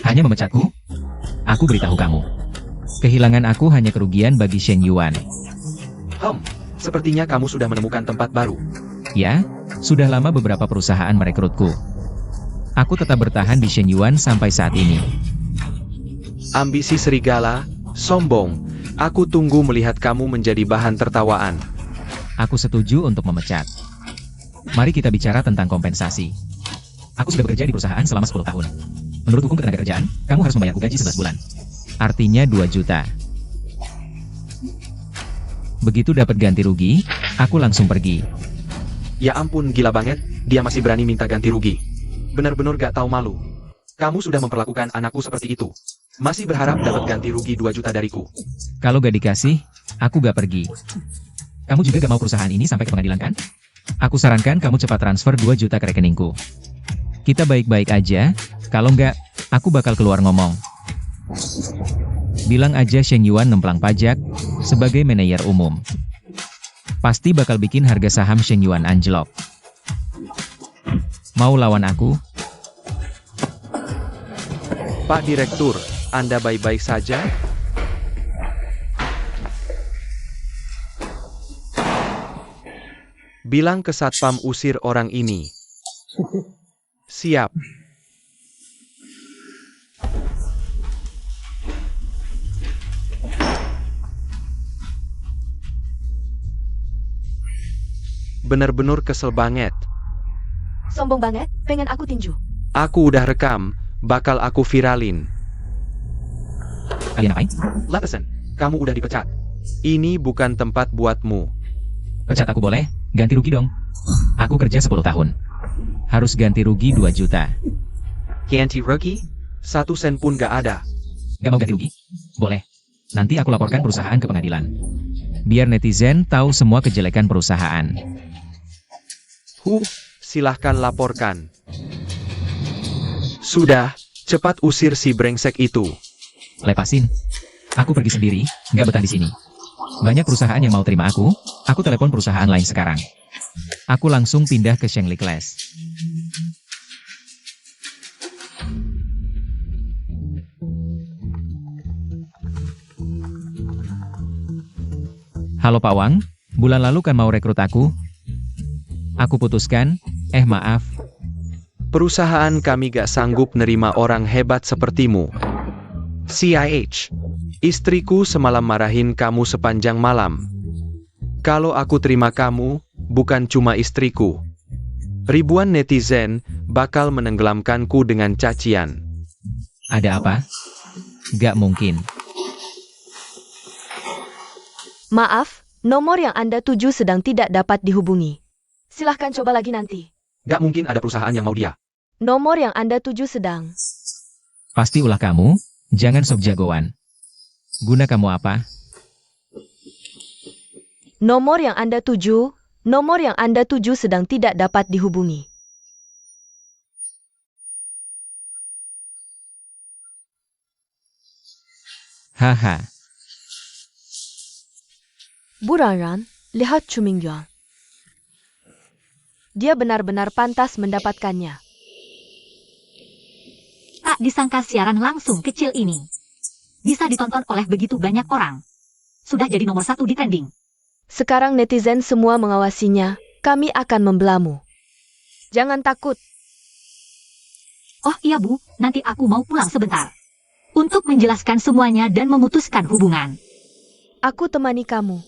Hanya memecatku? Aku beritahu kamu. Kehilangan aku hanya kerugian bagi Shen Yuan. Sepertinya kamu sudah menemukan tempat baru. Ya, sudah lama beberapa perusahaan merekrutku. Aku tetap bertahan di Shen Yuan sampai saat ini. Ambisi serigala, sombong. Aku tunggu melihat kamu menjadi bahan tertawaan. Aku setuju untuk memecat. Mari kita bicara tentang kompensasi. Aku sudah bekerja di perusahaan selama 10 tahun. Menurut hukum ketenagakerjaan, kamu harus membayarku gaji 11 bulan. Artinya 2 juta. Begitu dapat ganti rugi, aku langsung pergi. Ya ampun, gila banget, dia masih berani minta ganti rugi. Benar-benar gak tahu malu. Kamu sudah memperlakukan anakku seperti itu. Masih berharap dapat ganti rugi 2 juta dariku. Kalau gak dikasih, aku gak pergi. Kamu juga gak mau perusahaan ini sampai ke pengadilan kan? Aku sarankan kamu cepat transfer 2 juta ke rekeningku. Kita baik-baik aja, kalau enggak, aku bakal keluar ngomong. Bilang aja Sheng Yuan nemplang pajak, sebagai manajer umum. Pasti bakal bikin harga saham Sheng Yuan anjlok. Mau lawan aku? Pak Direktur, Anda baik-baik saja? Bilang ke Satpam usir orang ini. Siap. Bener-bener kesel banget. Sombong banget, pengen aku tinju. Aku udah rekam, bakal aku viralin. Kalian apain? Latesan, kamu udah dipecat. Ini bukan tempat buatmu. Pecat aku boleh, ganti rugi dong. Aku kerja 10 tahun. Harus ganti rugi 2 juta. Ganti rugi? 1 sen pun gak ada. Gak mau ganti rugi? Boleh. Nanti aku laporkan perusahaan ke pengadilan. Biar netizen tahu semua kejelekan perusahaan. Silahkan laporkan. Sudah, cepat usir si brengsek itu. Lepasin. Aku pergi sendiri, gak betah di sini. Banyak perusahaan yang mau terima aku telepon perusahaan lain sekarang. Aku langsung pindah ke Shengli Class. Halo Pak Wang, bulan lalu kan mau rekrut aku? Aku putuskan, maaf. Perusahaan kami gak sanggup nerima orang hebat sepertimu. CIH. Istriku semalam marahin kamu sepanjang malam. Kalau aku terima kamu, bukan cuma istriku. Ribuan netizen bakal menenggelamkanku dengan cacian. Ada apa? Gak mungkin. Maaf, nomor yang Anda tuju sedang tidak dapat dihubungi. Silahkan coba lagi nanti. Gak mungkin ada perusahaan yang mau dia. Nomor yang Anda tuju sedang... Pasti ulah kamu, jangan sok jagoan. Guna kamu apa? Nomor yang Anda tuju sedang tidak dapat dihubungi. Haha. Bu Ranran, lihat Chu Mingyuan. Dia benar-benar pantas mendapatkannya. Tak disangka siaran langsung kecil ini bisa ditonton oleh begitu banyak orang. Sudah jadi nomor 1 di trending. Sekarang netizen semua mengawasinya, kami akan membelamu. Jangan takut. Oh iya Bu, nanti aku mau pulang sebentar. untuk menjelaskan semuanya dan memutuskan hubungan. Aku temani kamu.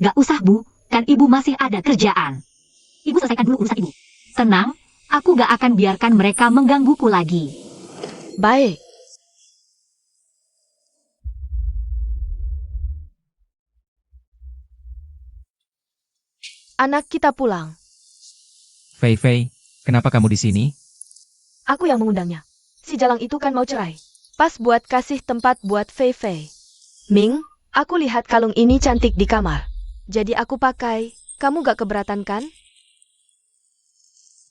Gak usah, Bu. Kan Ibu masih ada kerjaan. Ibu selesaikan dulu urusan Ibu. Tenang, aku gak akan biarkan mereka menggangguku lagi. Baik. Anak kita pulang. Fei Fei, kenapa kamu di sini? Aku yang mengundangnya. Si Jalang itu kan mau cerai. Pas buat kasih tempat buat Fei Fei. Ming, aku lihat kalung ini cantik di kamar. Jadi aku pakai. Kamu gak keberatan kan?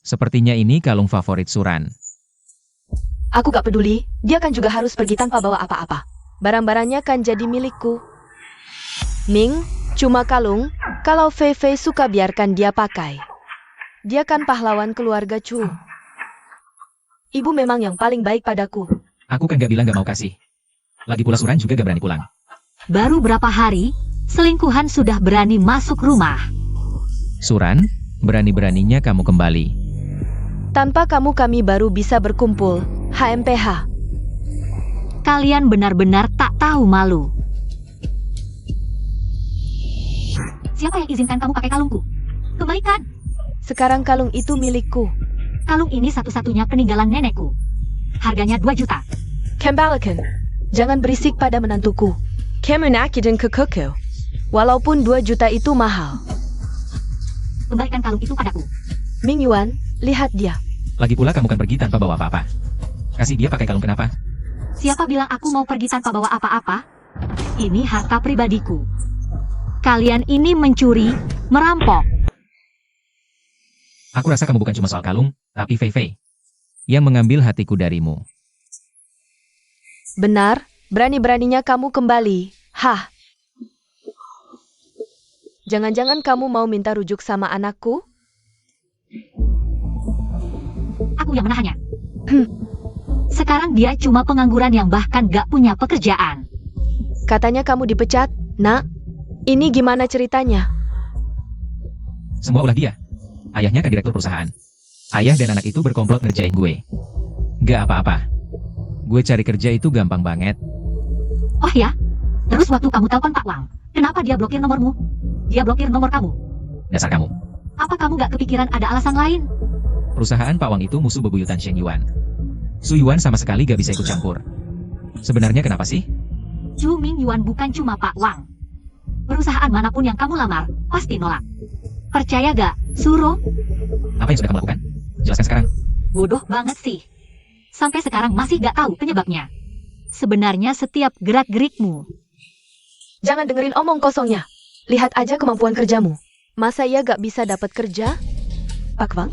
Sepertinya ini kalung favorit Suran. Aku gak peduli, dia kan juga harus pergi tanpa bawa apa-apa. Barang-barangnya kan jadi milikku. Ming, cuma kalung, kalau Fei Fei suka biarkan dia pakai. Dia kan pahlawan keluarga Chu. Ibu memang yang paling baik padaku. Aku kan gak bilang gak mau kasih. Lagi pula Suran juga gak berani pulang. Baru berapa hari, selingkuhan sudah berani masuk rumah. Suran, berani-beraninya kamu kembali. Tanpa kamu kami baru bisa berkumpul, HMPH. Kalian benar-benar tak tahu malu. Siapa yang izinkan kamu pakai kalungku? Kembalikan. Sekarang kalung itu milikku. Kalung ini satu-satunya peninggalan nenekku. Harganya 2 juta. Kembalikan. Jangan berisik pada menantuku. Kemenakidan kekuku. Walaupun 2 juta itu mahal. Kembalikan kalung itu padaku. Ming Yuan, lihat dia. Lagi pula kamu kan pergi tanpa bawa apa-apa. Kasih dia pakai kalung kenapa? Siapa bilang aku mau pergi tanpa bawa apa-apa? Ini harta pribadiku. Kalian ini mencuri, merampok. Aku rasa kamu bukan cuma soal kalung, tapi Fei Fei yang mengambil hatiku darimu. Benar, berani-beraninya kamu kembali. Hah? Jangan-jangan kamu mau minta rujuk sama anakku? Aku yang menahannya. Sekarang dia cuma pengangguran yang bahkan gak punya pekerjaan. Katanya kamu dipecat, nak. Ini gimana ceritanya? Semua ulah dia. Ayahnya kan direktur perusahaan. Ayah dan anak itu berkomplot ngerjain gue. Gak apa-apa. Gue cari kerja itu gampang banget. Oh ya? Terus waktu kamu telepon Pak Wang, kenapa dia blokir nomormu? Dia blokir nomor kamu. Dasar kamu. Apa kamu gak kepikiran ada alasan lain? Perusahaan Pak Wang itu musuh bebuyutan Shen Yuan. Su Yuan sama sekali gak bisa ikut campur. Sebenarnya kenapa sih? Chu Ming Yuan bukan cuma Pak Wang. Perusahaan manapun yang kamu lamar, pasti nolak. Percaya gak, Suro? Apa yang sudah kamu lakukan? Jelaskan sekarang. Bodoh banget sih. Sampai sekarang masih gak tahu penyebabnya. Sebenarnya setiap gerak-gerikmu. Jangan dengerin omong kosongnya. Lihat aja kemampuan kerjamu. Masa ia gak bisa dapat kerja? Pak Wang?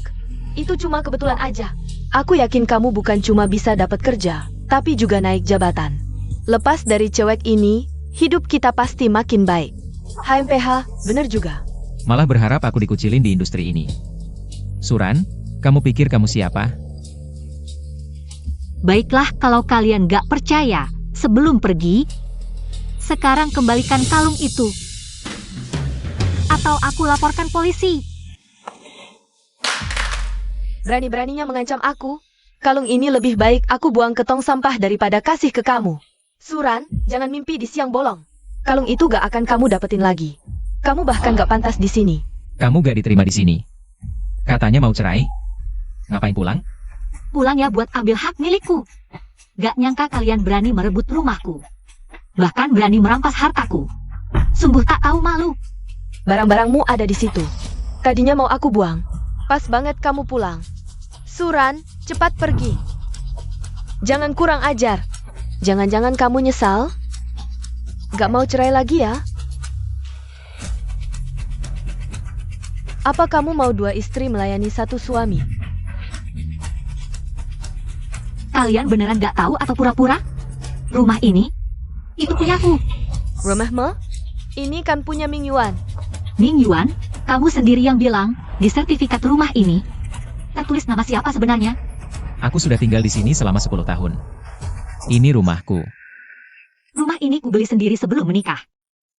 Itu cuma kebetulan aja. Aku yakin kamu bukan cuma bisa dapat kerja, tapi juga naik jabatan. Lepas dari cewek ini, hidup kita pasti makin baik. HMPH, bener juga. Malah berharap aku dikucilin di industri ini. Suran, kamu pikir kamu siapa? Baiklah kalau kalian gak percaya, sebelum pergi, sekarang kembalikan kalung itu. Atau aku laporkan polisi. Berani-beraninya mengancam aku. Kalung ini lebih baik aku buang ke tong sampah daripada kasih ke kamu. Suran, jangan mimpi di siang bolong. Kalung itu gak akan kamu dapetin lagi. Kamu bahkan gak pantas di sini. Kamu gak diterima di sini. Katanya mau cerai. Ngapain pulang? Pulang ya buat ambil hak milikku. Gak nyangka kalian berani merebut rumahku. Bahkan berani merampas hartaku. Sungguh tak tahu malu. Barang-barangmu ada di situ. Tadinya mau aku buang. Pas banget kamu pulang. Suran, cepat pergi. Jangan kurang ajar. Jangan-jangan kamu nyesal? Gak mau cerai lagi ya? Apa kamu mau 2 istri melayani 1 suami? Kalian beneran gak tahu atau pura-pura? Rumah ini, itu punyaku. Rumahmu? Ini kan punya Ming Yuan. Ming Yuan, kamu sendiri yang bilang, di sertifikat rumah ini, tertulis nama siapa sebenarnya? Aku sudah tinggal di sini selama 10 tahun. Ini rumahku. Rumah ini kubeli sendiri sebelum menikah.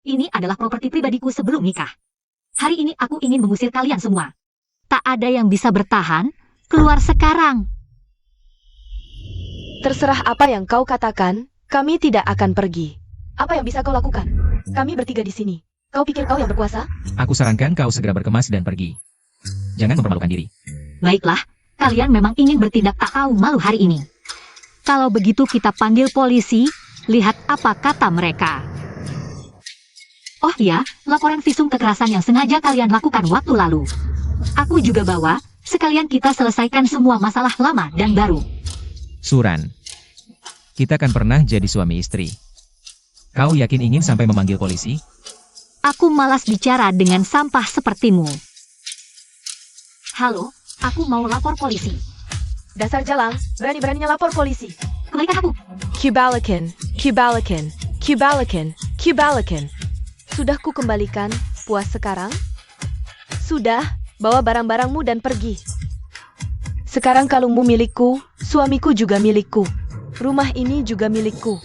Ini adalah properti pribadiku sebelum nikah. Hari ini aku ingin mengusir kalian semua. Tak ada yang bisa bertahan, keluar sekarang. Terserah apa yang kau katakan, kami tidak akan pergi. Apa yang bisa kau lakukan? Kami bertiga di sini. Kau pikir kau yang berkuasa? Aku sarankan kau segera berkemas dan pergi. Jangan mempermalukan diri. Baiklah, kalian memang ingin bertindak tak tahu malu hari ini. Kalau begitu kita panggil polisi, lihat apa kata mereka. Oh iya, laporan visum kekerasan yang sengaja kalian lakukan waktu lalu. Aku juga bawa, sekalian kita selesaikan semua masalah lama dan baru. Suran. Kita kan pernah jadi suami istri. Kau yakin ingin sampai memanggil polisi? Aku malas bicara dengan sampah sepertimu. Halo, aku mau lapor polisi. Dasar jalang, berani-beraninya lapor polisi. Kembalikan aku. Kubalikan, kubalikan, kubalikan, kubalikan. Sudah ku kembalikan, puas sekarang? Sudah, bawa barang-barangmu dan pergi. Sekarang kalungmu milikku, suamiku juga milikku. Rumah ini juga milikku.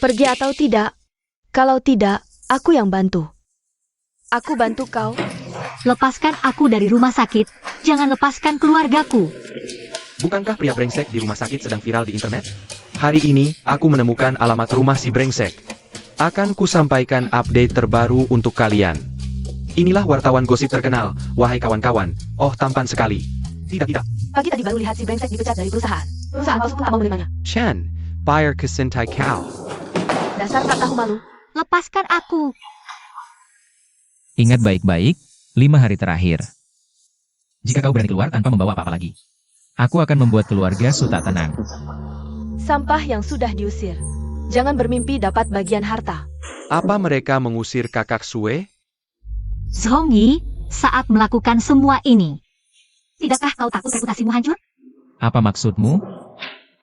Pergi atau tidak? Kalau tidak, aku yang bantu. Aku bantu kau. Lepaskan aku dari rumah sakit, jangan lepaskan keluargaku. Bukankah pria brengsek di rumah sakit sedang viral di internet? Hari ini, aku menemukan alamat rumah si brengsek. Akan kusampaikan update terbaru untuk kalian. Inilah wartawan gosip terkenal, wahai kawan-kawan. Oh, tampan sekali. Tidak. Pagi tadi baru lihat si brengsek dipecat dari perusahaan. Perusahaan palsu pun tak mau menerimanya. Chan, buyer kesentai kau. Dasar tak tahu malu. Lepaskan aku. Ingat baik-baik, 5 hari terakhir. Jika kau berani keluar tanpa membawa apa-apa lagi, aku akan membuat keluarga Su tak tenang. Sampah yang sudah diusir. Jangan bermimpi dapat bagian harta. Apa mereka mengusir kakak Sue? Zhongyi, saat melakukan semua ini, tidakkah kau takut reputasimu hancur? Apa maksudmu?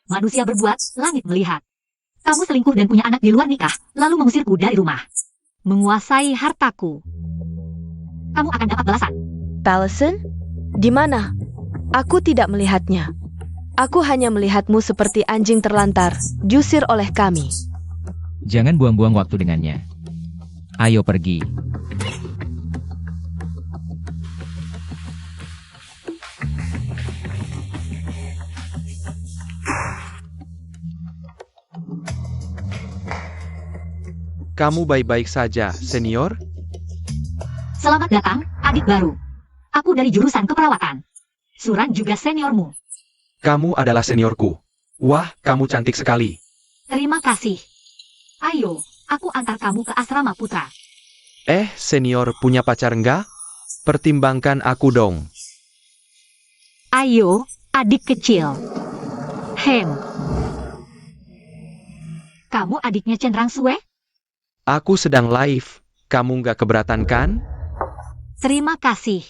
Manusia berbuat, langit melihat. Kamu selingkuh dan punya anak di luar nikah, lalu mengusirku dari rumah. Menguasai hartaku. Kamu akan dapat balasan. Balasan? Di mana? Aku tidak melihatnya. Aku hanya melihatmu seperti anjing terlantar, diusir oleh kami. Jangan buang-buang waktu dengannya. Ayo pergi. Kamu baik-baik saja, senior? Selamat datang, adik baru. Aku dari jurusan keperawatan. Suran juga seniormu. Kamu adalah seniorku. Wah, kamu cantik sekali. Terima kasih. Ayo, aku antar kamu ke asrama putra. Senior punya pacar enggak? Pertimbangkan aku dong. Ayo, adik kecil. Kamu adiknya Cendrang Sue? Aku sedang live. Kamu nggak keberatan kan? Terima kasih.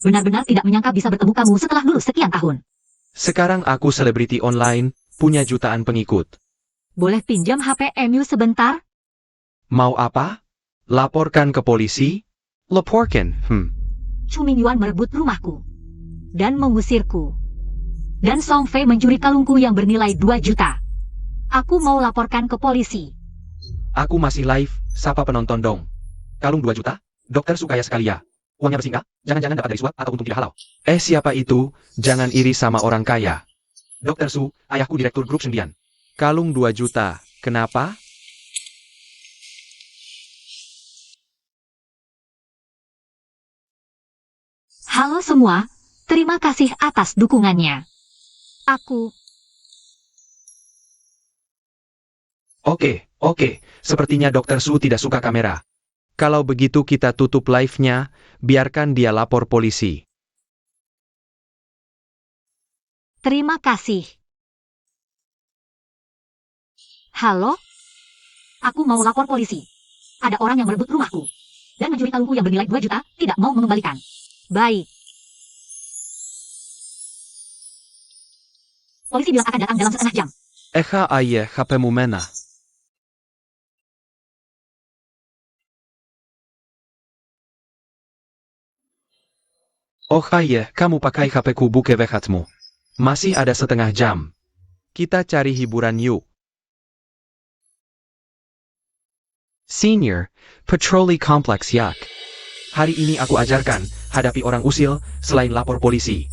Benar-benar tidak menyangka bisa bertemu kamu setelah lulus sekian tahun. Sekarang aku selebriti online, punya jutaan pengikut. Boleh pinjam HP MU sebentar? Mau apa? Laporkan ke polisi? Laporkan, Chu Mingyuan merebut rumahku. Dan mengusirku. Dan Song Fei mencuri kalungku yang bernilai 2 juta. Aku mau laporkan ke polisi. Aku masih live, sapa penonton dong. Kalung 2 juta? Dokter Su kaya sekali ya. Uangnya bersih nggak? Jangan-jangan dapat dari suap atau untung tidak halal. Siapa itu? Jangan iri sama orang kaya. Dokter Su, ayahku direktur grup Sendian. Kalung 2 juta, kenapa? Halo semua, terima kasih atas dukungannya. Oke. Sepertinya Dokter Su tidak suka kamera. Kalau begitu kita tutup live-nya, biarkan dia lapor polisi. Terima kasih. Halo? Aku mau lapor polisi. Ada orang yang merebut rumahku. Dan mencuri kalungku yang bernilai 2 juta, tidak mau mengembalikan. Baik. Polisi bilang akan datang dalam setengah jam. Ayah, HP-mu mana? Ayah, kamu pakai HP-ku buke vehatmu. Masih ada setengah jam. Kita cari hiburan yuk. Senior, patroli kompleks yak. Hari ini aku ajarkan, hadapi orang usil, selain lapor polisi.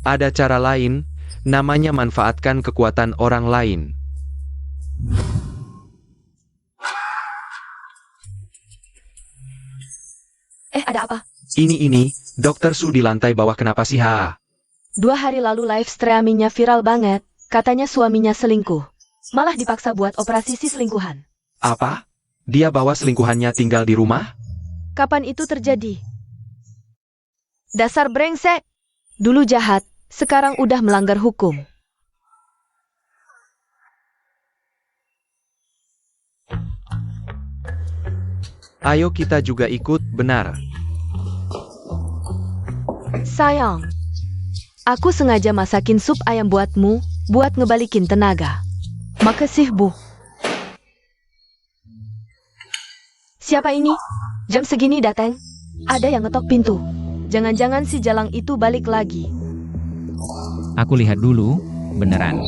Ada cara lain, Namanya manfaatkan kekuatan orang lain. Ada apa? Ini, Dokter Su di lantai bawah kenapa sih ha? 2 hari lalu live streamingnya viral banget. Katanya suaminya selingkuh. Malah dipaksa buat operasi si selingkuhan. Apa? Dia bawa selingkuhannya tinggal di rumah? Kapan itu terjadi? Dasar brengsek. Dulu jahat, sekarang udah melanggar hukum. Ayo kita juga ikut, benar. Sayang, aku sengaja masakin sup ayam buatmu, buat ngebalikin tenaga. Makasih, Bu. Siapa ini? Jam segini datang? Ada yang ngetok pintu. Jangan-jangan si Jalang itu balik lagi. Aku lihat dulu, beneran.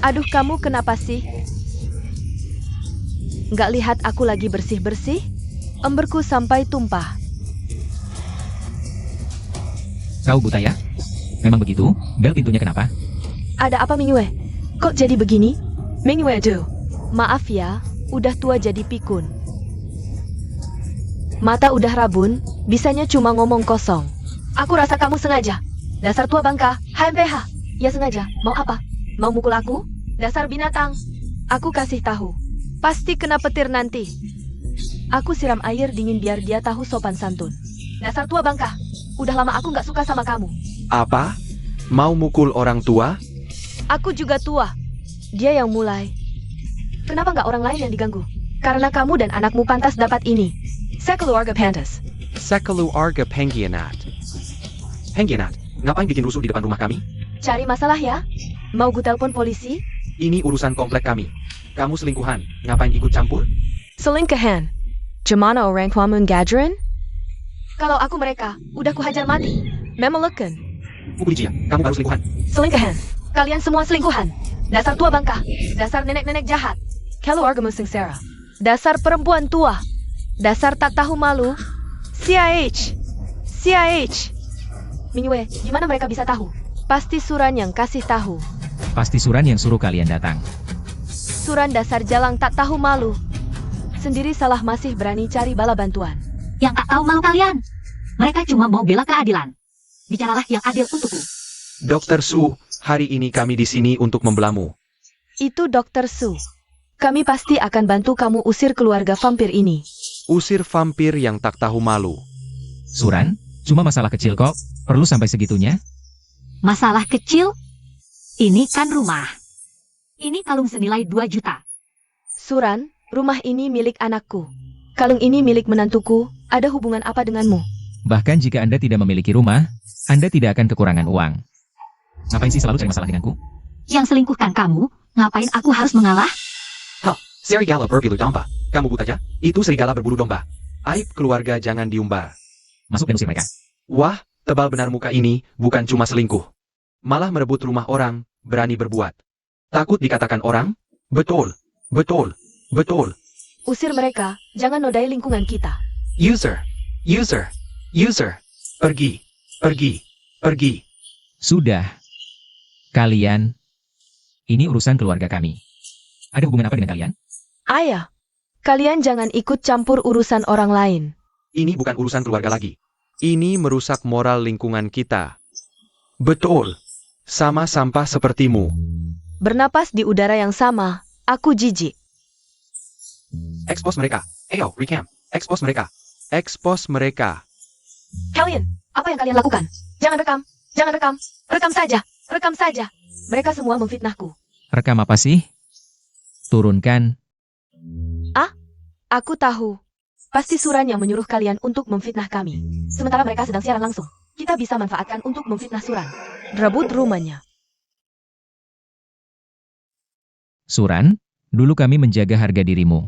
Aduh, kamu kenapa sih? Nggak lihat aku lagi bersih-bersih? Emberku sampai tumpah. Kau buta ya? Memang begitu? Bel pintunya kenapa? Ada apa, Mingyue? Kok jadi begini? Mingyue, maaf ya, udah tua jadi pikun. Mata udah rabun, bisanya cuma ngomong kosong. Aku rasa kamu sengaja. Dasar tua bangka, HMPH. Ya sengaja, mau apa? Mau mukul aku? Dasar binatang. Aku kasih tahu. Pasti kena petir nanti. Aku siram air dingin biar dia tahu sopan santun. Dasar tua bangka. Udah lama aku nggak suka sama kamu. Apa? Mau mukul orang tua? Aku juga tua. Dia yang mulai. Kenapa nggak orang lain yang diganggu? Karena kamu dan anakmu pantas dapat ini. Sekeluarga pantas. Sekeluarga pengkhianat. Pengkhianat? Ngapain bikin rusuh di depan rumah kami? Cari masalah ya? Mau gue telepon polisi? Ini urusan komplek kami. Kamu selingkuhan, ngapain ikut campur? Selingkuhan. Gimana orang tuamu gadgerin? Kalau aku mereka, udah kuhajar mati. Memelukkan. Bukulijia, kamu baru selingkuhan. Selingkuhan. Kalian semua selingkuhan. Dasar tua bangka. Dasar nenek-nenek jahat. Keluargamu sengsara. Dasar perempuan tua. Dasar tak tahu malu. CIH. CIH. Mingyue, gimana mereka bisa tahu? Pasti Suran yang kasih tahu. Pasti Suran yang suruh kalian datang. Suran dasar Jalang tak tahu malu. Sendiri salah masih berani cari bala bantuan. Yang tak tahu malu kalian. Mereka cuma mau bela keadilan. Bicaralah yang adil untukku. Dokter Su, hari ini kami di sini untuk membelamu. Itu Dokter Su. Kami pasti akan bantu kamu usir keluarga vampir ini. Usir vampir yang tak tahu malu. Suran, cuma masalah kecil kok. Perlu sampai segitunya? Masalah kecil? Ini kan rumah. Ini kalung senilai 2 juta. Suran, rumah ini milik anakku. Kalung ini milik menantuku. Ada hubungan apa denganmu? Bahkan jika Anda tidak memiliki rumah, Anda tidak akan kekurangan uang. Ngapain sih selalu cari masalah denganku? Yang selingkuhkan kamu, ngapain aku harus mengalah? Serigala berbulu domba. Kamu buta aja? Itu serigala berbulu domba. Aib keluarga jangan diumbar. Masuk dan usir mereka. Wah, tebal benar muka ini, bukan cuma selingkuh. Malah merebut rumah orang, berani berbuat. Takut dikatakan orang? Betul, betul, betul. Usir mereka, jangan nodai lingkungan kita. User, user, user. Pergi, pergi, pergi. Sudah. Kalian. Ini urusan keluarga kami. Ada hubungan apa dengan kalian? Ayah, kalian jangan ikut campur urusan orang lain. Ini bukan urusan keluarga lagi. Ini merusak moral lingkungan kita. Betul. Sama sampah sepertimu. Bernapas di udara yang sama, aku jijik. Expose mereka. Ayo, recam. Expose mereka. Expose mereka. Kalian, apa yang kalian lakukan? Jangan rekam, jangan rekam. Rekam saja, rekam saja. Mereka semua memfitnahku. Rekam apa sih? Turunkan. Aku tahu. Pasti Suran yang menyuruh kalian untuk memfitnah kami. Sementara mereka sedang siaran langsung. Kita bisa manfaatkan untuk memfitnah Suran. Rebut rumahnya. Suran, dulu kami menjaga harga dirimu.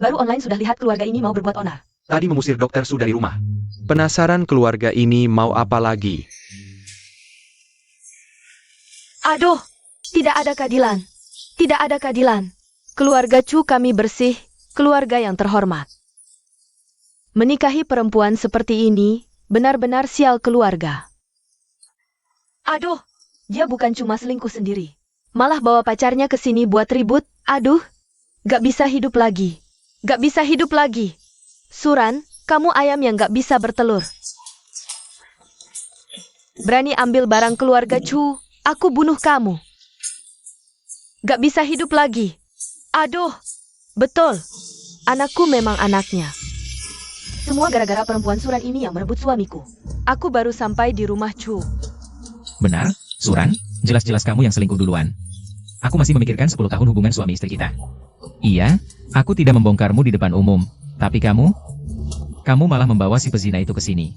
Baru online sudah lihat keluarga ini mau berbuat onar. Tadi mengusir Dokter Su dari rumah. Penasaran keluarga ini mau apa lagi? Aduh, tidak ada keadilan. Tidak ada keadilan. Keluarga Chu kami bersih, keluarga yang terhormat. Menikahi perempuan seperti ini, benar-benar sial keluarga. Aduh, dia bukan cuma selingkuh sendiri. Malah bawa pacarnya ke sini buat ribut. Aduh, gak bisa hidup lagi. Gak bisa hidup lagi. Suran, kamu ayam yang gak bisa bertelur. Berani ambil barang keluarga Chu, aku bunuh kamu. Gak bisa hidup lagi. Aduh, betul. Anakku memang anaknya. Semua gara-gara perempuan Suran ini yang merebut suamiku. Aku baru sampai di rumah Chu. Benar, Suran, jelas-jelas kamu yang selingkuh duluan. Aku masih memikirkan 10 tahun hubungan suami istri kita. Iya, aku tidak membongkarmu di depan umum, tapi kamu malah membawa si pezina itu ke sini.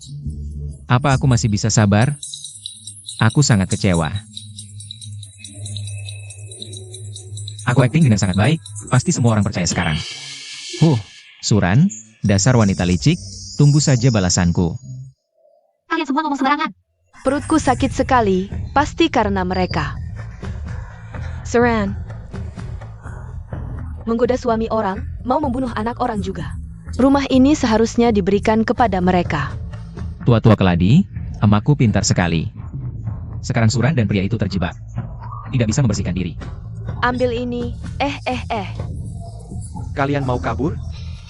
Apa aku masih bisa sabar? Aku sangat kecewa. Aku akting dengan sangat baik, pasti semua orang percaya sekarang. Suran, dasar wanita licik, tunggu saja balasanku. Kalian semua ngomong sembarangan. Perutku sakit sekali, pasti karena mereka. Suran. Menggoda suami orang, mau membunuh anak orang juga. Rumah ini seharusnya diberikan kepada mereka. Tua-tua keladi, emakku pintar sekali. Sekarang Suran dan pria itu terjebak. Tidak bisa membersihkan diri. Ambil ini, Kalian mau kabur?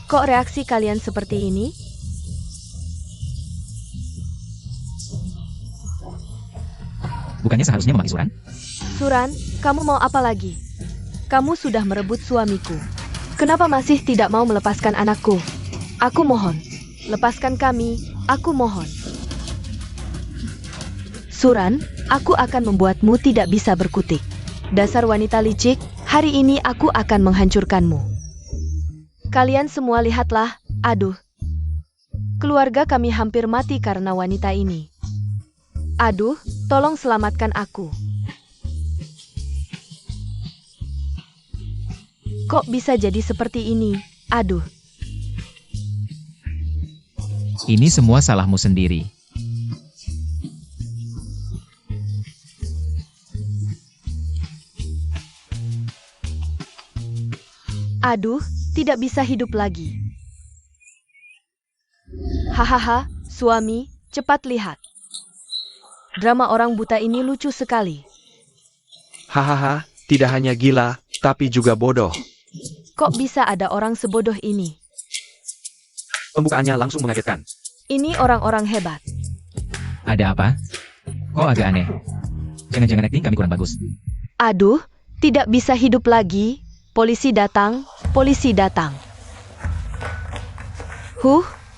Kok reaksi kalian seperti ini? Bukannya seharusnya memaki Suran? Suran, kamu mau apa lagi? Kamu sudah merebut suamiku. Kenapa masih tidak mau melepaskan anakku? Aku mohon, lepaskan kami, aku mohon. Suran, aku akan membuatmu tidak bisa berkutik. Dasar wanita licik, hari ini aku akan menghancurkanmu. Kalian semua lihatlah, aduh. Keluarga kami hampir mati karena wanita ini. Aduh, tolong selamatkan aku. Kok bisa jadi seperti ini? Aduh. Ini semua salahmu sendiri. Aduh, tidak bisa hidup lagi. Hahaha, suami, cepat lihat. Drama orang buta ini lucu sekali. Hahaha, tidak hanya gila, tapi juga bodoh. Kok bisa ada orang sebodoh ini? Pembukaannya langsung mengagetkan. Ini orang-orang hebat. Ada apa? Kok agak aneh? Jangan-jangan acting kami kurang bagus. Aduh, tidak bisa hidup lagi. Polisi datang, polisi datang.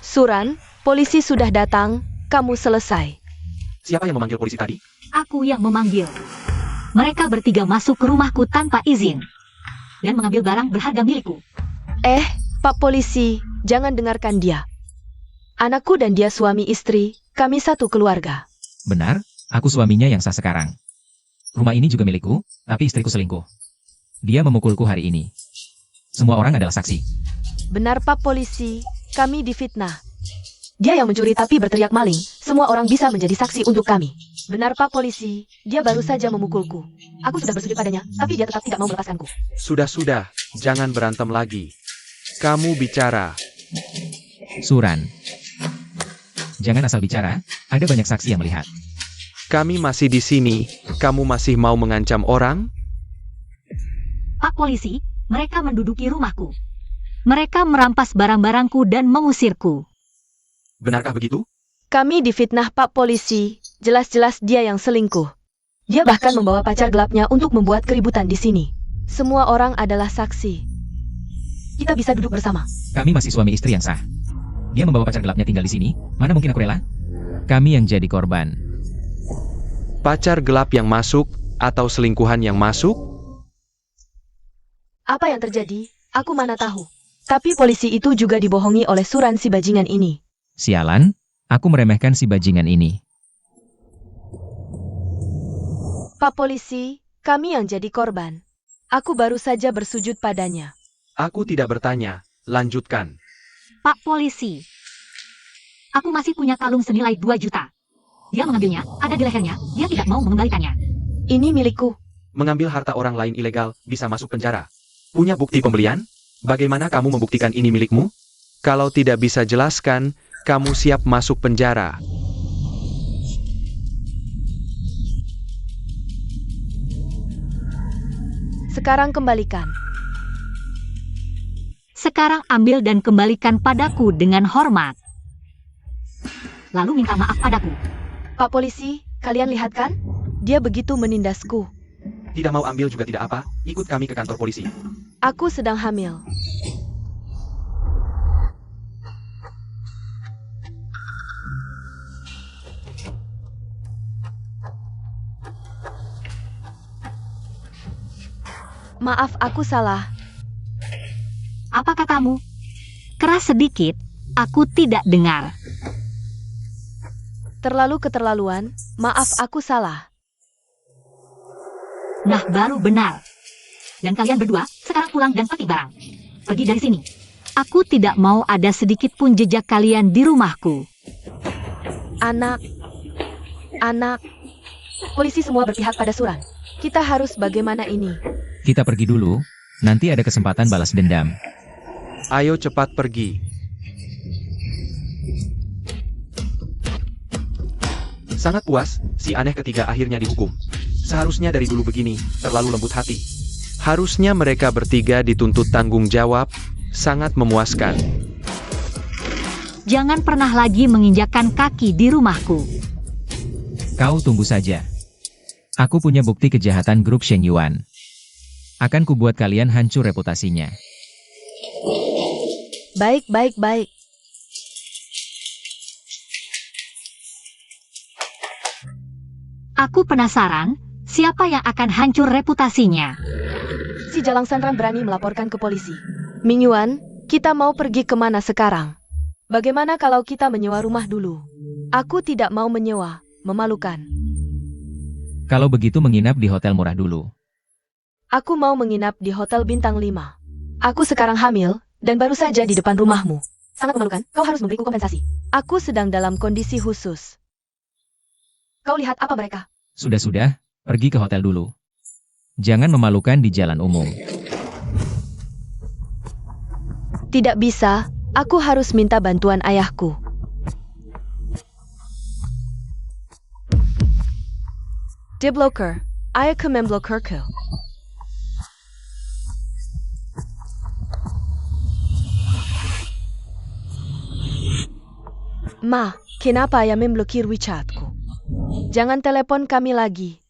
Suran, polisi sudah datang, kamu selesai. Siapa yang memanggil polisi tadi? Aku yang memanggil. Mereka bertiga masuk ke rumahku tanpa izin. Dan mengambil barang berharga milikku. Pak polisi, jangan dengarkan dia. Anakku dan dia suami istri, kami satu keluarga. Benar, aku suaminya yang sah sekarang. Rumah ini juga milikku, tapi istriku selingkuh. Dia memukulku hari ini. Semua orang adalah saksi. Benar Pak polisi, kami difitnah. Dia yang mencuri tapi berteriak maling, semua orang bisa menjadi saksi untuk kami. Benar Pak polisi, dia baru saja memukulku. Aku sudah bersujud padanya, tapi dia tetap tidak mau melepaskanku. Sudah, jangan berantem lagi. Kamu bicara. Suran. Jangan asal bicara, ada banyak saksi yang melihat. Kami masih di sini, kamu masih mau mengancam orang? Pak polisi, mereka menduduki rumahku. Mereka merampas barang-barangku dan mengusirku. Benarkah begitu? Kami difitnah Pak polisi, jelas-jelas dia yang selingkuh. Dia bahkan membawa pacar gelapnya untuk membuat keributan di sini. Semua orang adalah saksi. Kita bisa duduk bersama. Kami masih suami istri yang sah. Dia membawa pacar gelapnya tinggal di sini, mana mungkin aku rela? Kami yang jadi korban. Pacar gelap yang masuk, atau selingkuhan yang masuk? Apa yang terjadi? Aku mana tahu. Tapi polisi itu juga dibohongi oleh Suran si bajingan ini. Sialan, aku meremehkan si bajingan ini. Pak polisi, kami yang jadi korban. Aku baru saja bersujud padanya. Aku tidak bertanya, lanjutkan. Pak polisi, aku masih punya kalung senilai 2 juta. Dia mengambilnya, ada di lehernya, dia tidak mau mengembalikannya. Ini milikku. Mengambil harta orang lain ilegal, bisa masuk penjara. Punya bukti pembelian? Bagaimana kamu membuktikan ini milikmu? Kalau tidak bisa jelaskan, kamu siap masuk penjara. Sekarang kembalikan. Sekarang ambil dan kembalikan padaku dengan hormat. Lalu minta maaf padaku. Pak polisi, kalian lihat kan? Dia begitu menindasku. Tidak mau ambil juga tidak apa, ikut kami ke kantor polisi. Aku sedang hamil. Maaf, aku salah. Apa katamu? Keras sedikit, aku tidak dengar. Terlalu keterlaluan. Maaf, aku salah. Nah, baru benar. Dan kalian berdua sekarang pulang dan petik barang. Pergi dari sini. Aku tidak mau ada sedikit pun jejak kalian di rumahku. Anak. Polisi semua berpihak pada Suran. Kita harus bagaimana ini? Kita pergi dulu, nanti ada kesempatan balas dendam. Ayo cepat pergi. Sangat puas, si aneh ketiga akhirnya dihukum. Seharusnya dari dulu begini, terlalu lembut hati. Harusnya mereka bertiga dituntut tanggung jawab, sangat memuaskan. Jangan pernah lagi menginjakkan kaki di rumahku. Kau tunggu saja. Aku punya bukti kejahatan grup Sheng Yuan. Akan kubuat kalian hancur reputasinya. Baik. Aku penasaran, siapa yang akan hancur reputasinya? Si Jalang Sanran berani melaporkan ke polisi. Ming Yuan, kita mau pergi kemana sekarang? Bagaimana kalau kita menyewa rumah dulu? Aku tidak mau menyewa, memalukan. Kalau begitu menginap di hotel murah dulu. Aku mau menginap di hotel bintang 5. Aku sekarang hamil, dan baru saja di depan rumahmu. Sangat memalukan, kau harus memberiku kompensasi. Aku sedang dalam kondisi khusus. Kau lihat apa mereka? Sudah, pergi ke hotel dulu. Jangan memalukan di jalan umum. Tidak bisa, aku harus minta bantuan ayahku. Dibloker, ayahku memblokerku. Ma, kenapa ayah memblokir WeChatku? Jangan telepon kami lagi.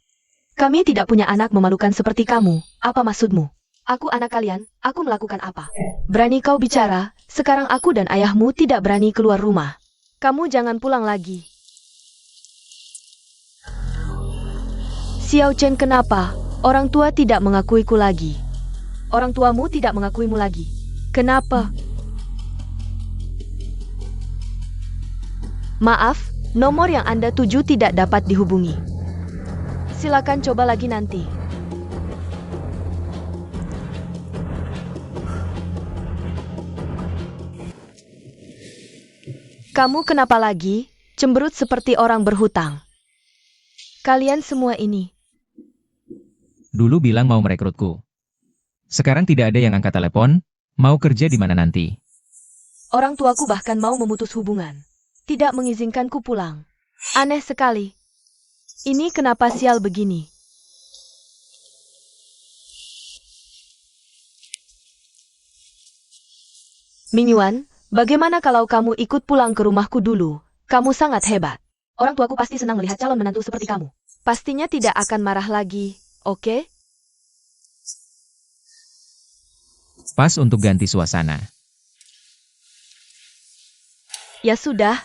Kami tidak punya anak memalukan seperti kamu. Apa maksudmu? Aku anak kalian, aku melakukan apa? Berani kau bicara, sekarang aku dan ayahmu tidak berani keluar rumah. Kamu jangan pulang lagi. Xiao Chen, kenapa? Orang tua tidak mengakuiku lagi. Orang tuamu tidak mengakuimu lagi. Kenapa? Maaf, nomor yang Anda tuju tidak dapat dihubungi. Silakan coba lagi nanti. Kamu kenapa lagi? Cemberut seperti orang berhutang. Kalian semua ini. Dulu bilang mau merekrutku. Sekarang tidak ada yang angkat telepon, mau kerja di mana nanti. Orang tuaku bahkan mau memutus hubungan. Tidak mengizinkanku pulang. Aneh sekali. Ini kenapa sial begini? Ming Yuan, bagaimana kalau kamu ikut pulang ke rumahku dulu? Kamu sangat hebat. Orang tuaku pasti senang melihat calon menantu seperti kamu. Pastinya tidak akan marah lagi, oke? Pas untuk ganti suasana. Ya sudah.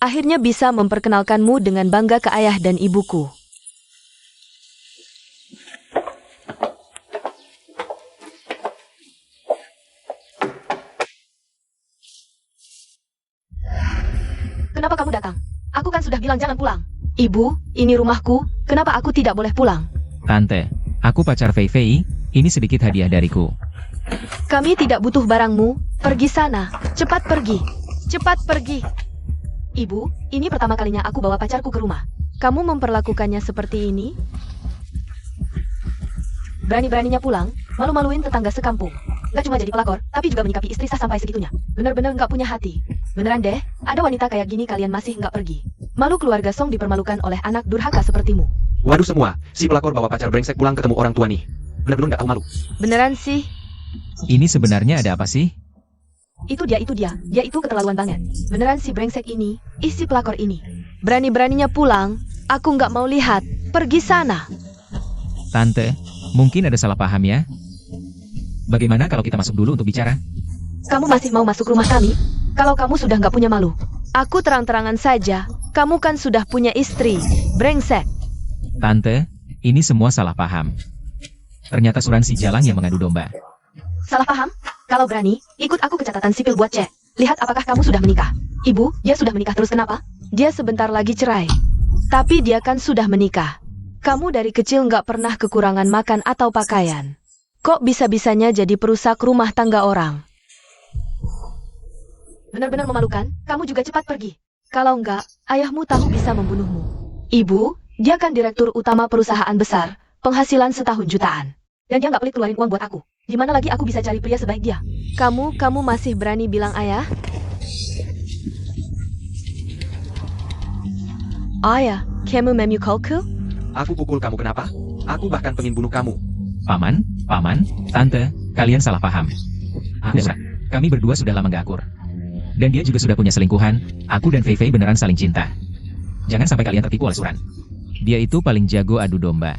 Akhirnya bisa memperkenalkanmu dengan bangga ke ayah dan ibuku. Kenapa kamu datang? Aku kan sudah bilang jangan pulang. Ibu, ini rumahku, kenapa aku tidak boleh pulang? Tante, aku pacar Fei Fei, ini sedikit hadiah dariku. Kami tidak butuh barangmu, pergi sana, cepat pergi. Cepat pergi. Ibu, ini pertama kalinya aku bawa pacarku ke rumah. Kamu memperlakukannya seperti ini? Berani-beraninya pulang, malu-maluin tetangga sekampung. Gak cuma jadi pelakor, tapi juga menyikapi istri sah sampai segitunya. Bener-bener gak punya hati. Beneran deh, ada wanita kayak gini kalian masih gak pergi. Malu keluarga Song dipermalukan oleh anak durhaka sepertimu. Waduh semua, si pelakor bawa pacar brengsek pulang ketemu orang tua nih. Bener-bener gak tahu malu. Beneran sih? Ini sebenarnya ada apa sih? Itu dia. Dia itu keterlaluan banget. Beneran si brengsek ini, isi pelakor ini. Berani-beraninya pulang, aku gak mau lihat. Pergi sana. Tante, mungkin ada salah paham ya? Bagaimana kalau kita masuk dulu untuk bicara? Kamu masih mau masuk rumah kami? Kalau kamu sudah gak punya malu. Aku terang-terangan saja, kamu kan sudah punya istri. Brengsek. Tante, ini semua salah paham. Ternyata Suran si Jalang yang mengadu domba. Salah paham? Kalau berani, ikut aku ke catatan sipil buat cek. Lihat apakah kamu sudah menikah. Ibu, dia sudah menikah terus kenapa? Dia sebentar lagi cerai. Tapi dia kan sudah menikah. Kamu dari kecil nggak pernah kekurangan makan atau pakaian. Kok bisa-bisanya jadi perusak rumah tangga orang? Benar-benar memalukan, kamu juga cepat pergi. Kalau enggak, ayahmu tahu bisa membunuhmu. Ibu, dia kan direktur utama perusahaan besar, penghasilan setahun jutaan. Dan dia nggak pelit keluarin uang buat aku. Gimana lagi aku bisa cari pria sebaik dia? Kamu masih berani bilang ayah? Ayah, kamu memukulku? Aku pukul kamu kenapa? Aku bahkan pengen bunuh kamu. Paman, tante, kalian salah paham. Kami berdua sudah lama gak akur. Dan dia juga sudah punya selingkuhan, aku dan Fei Fei beneran saling cinta. Jangan sampai kalian tertipu oleh Suran. Dia itu paling jago adu domba.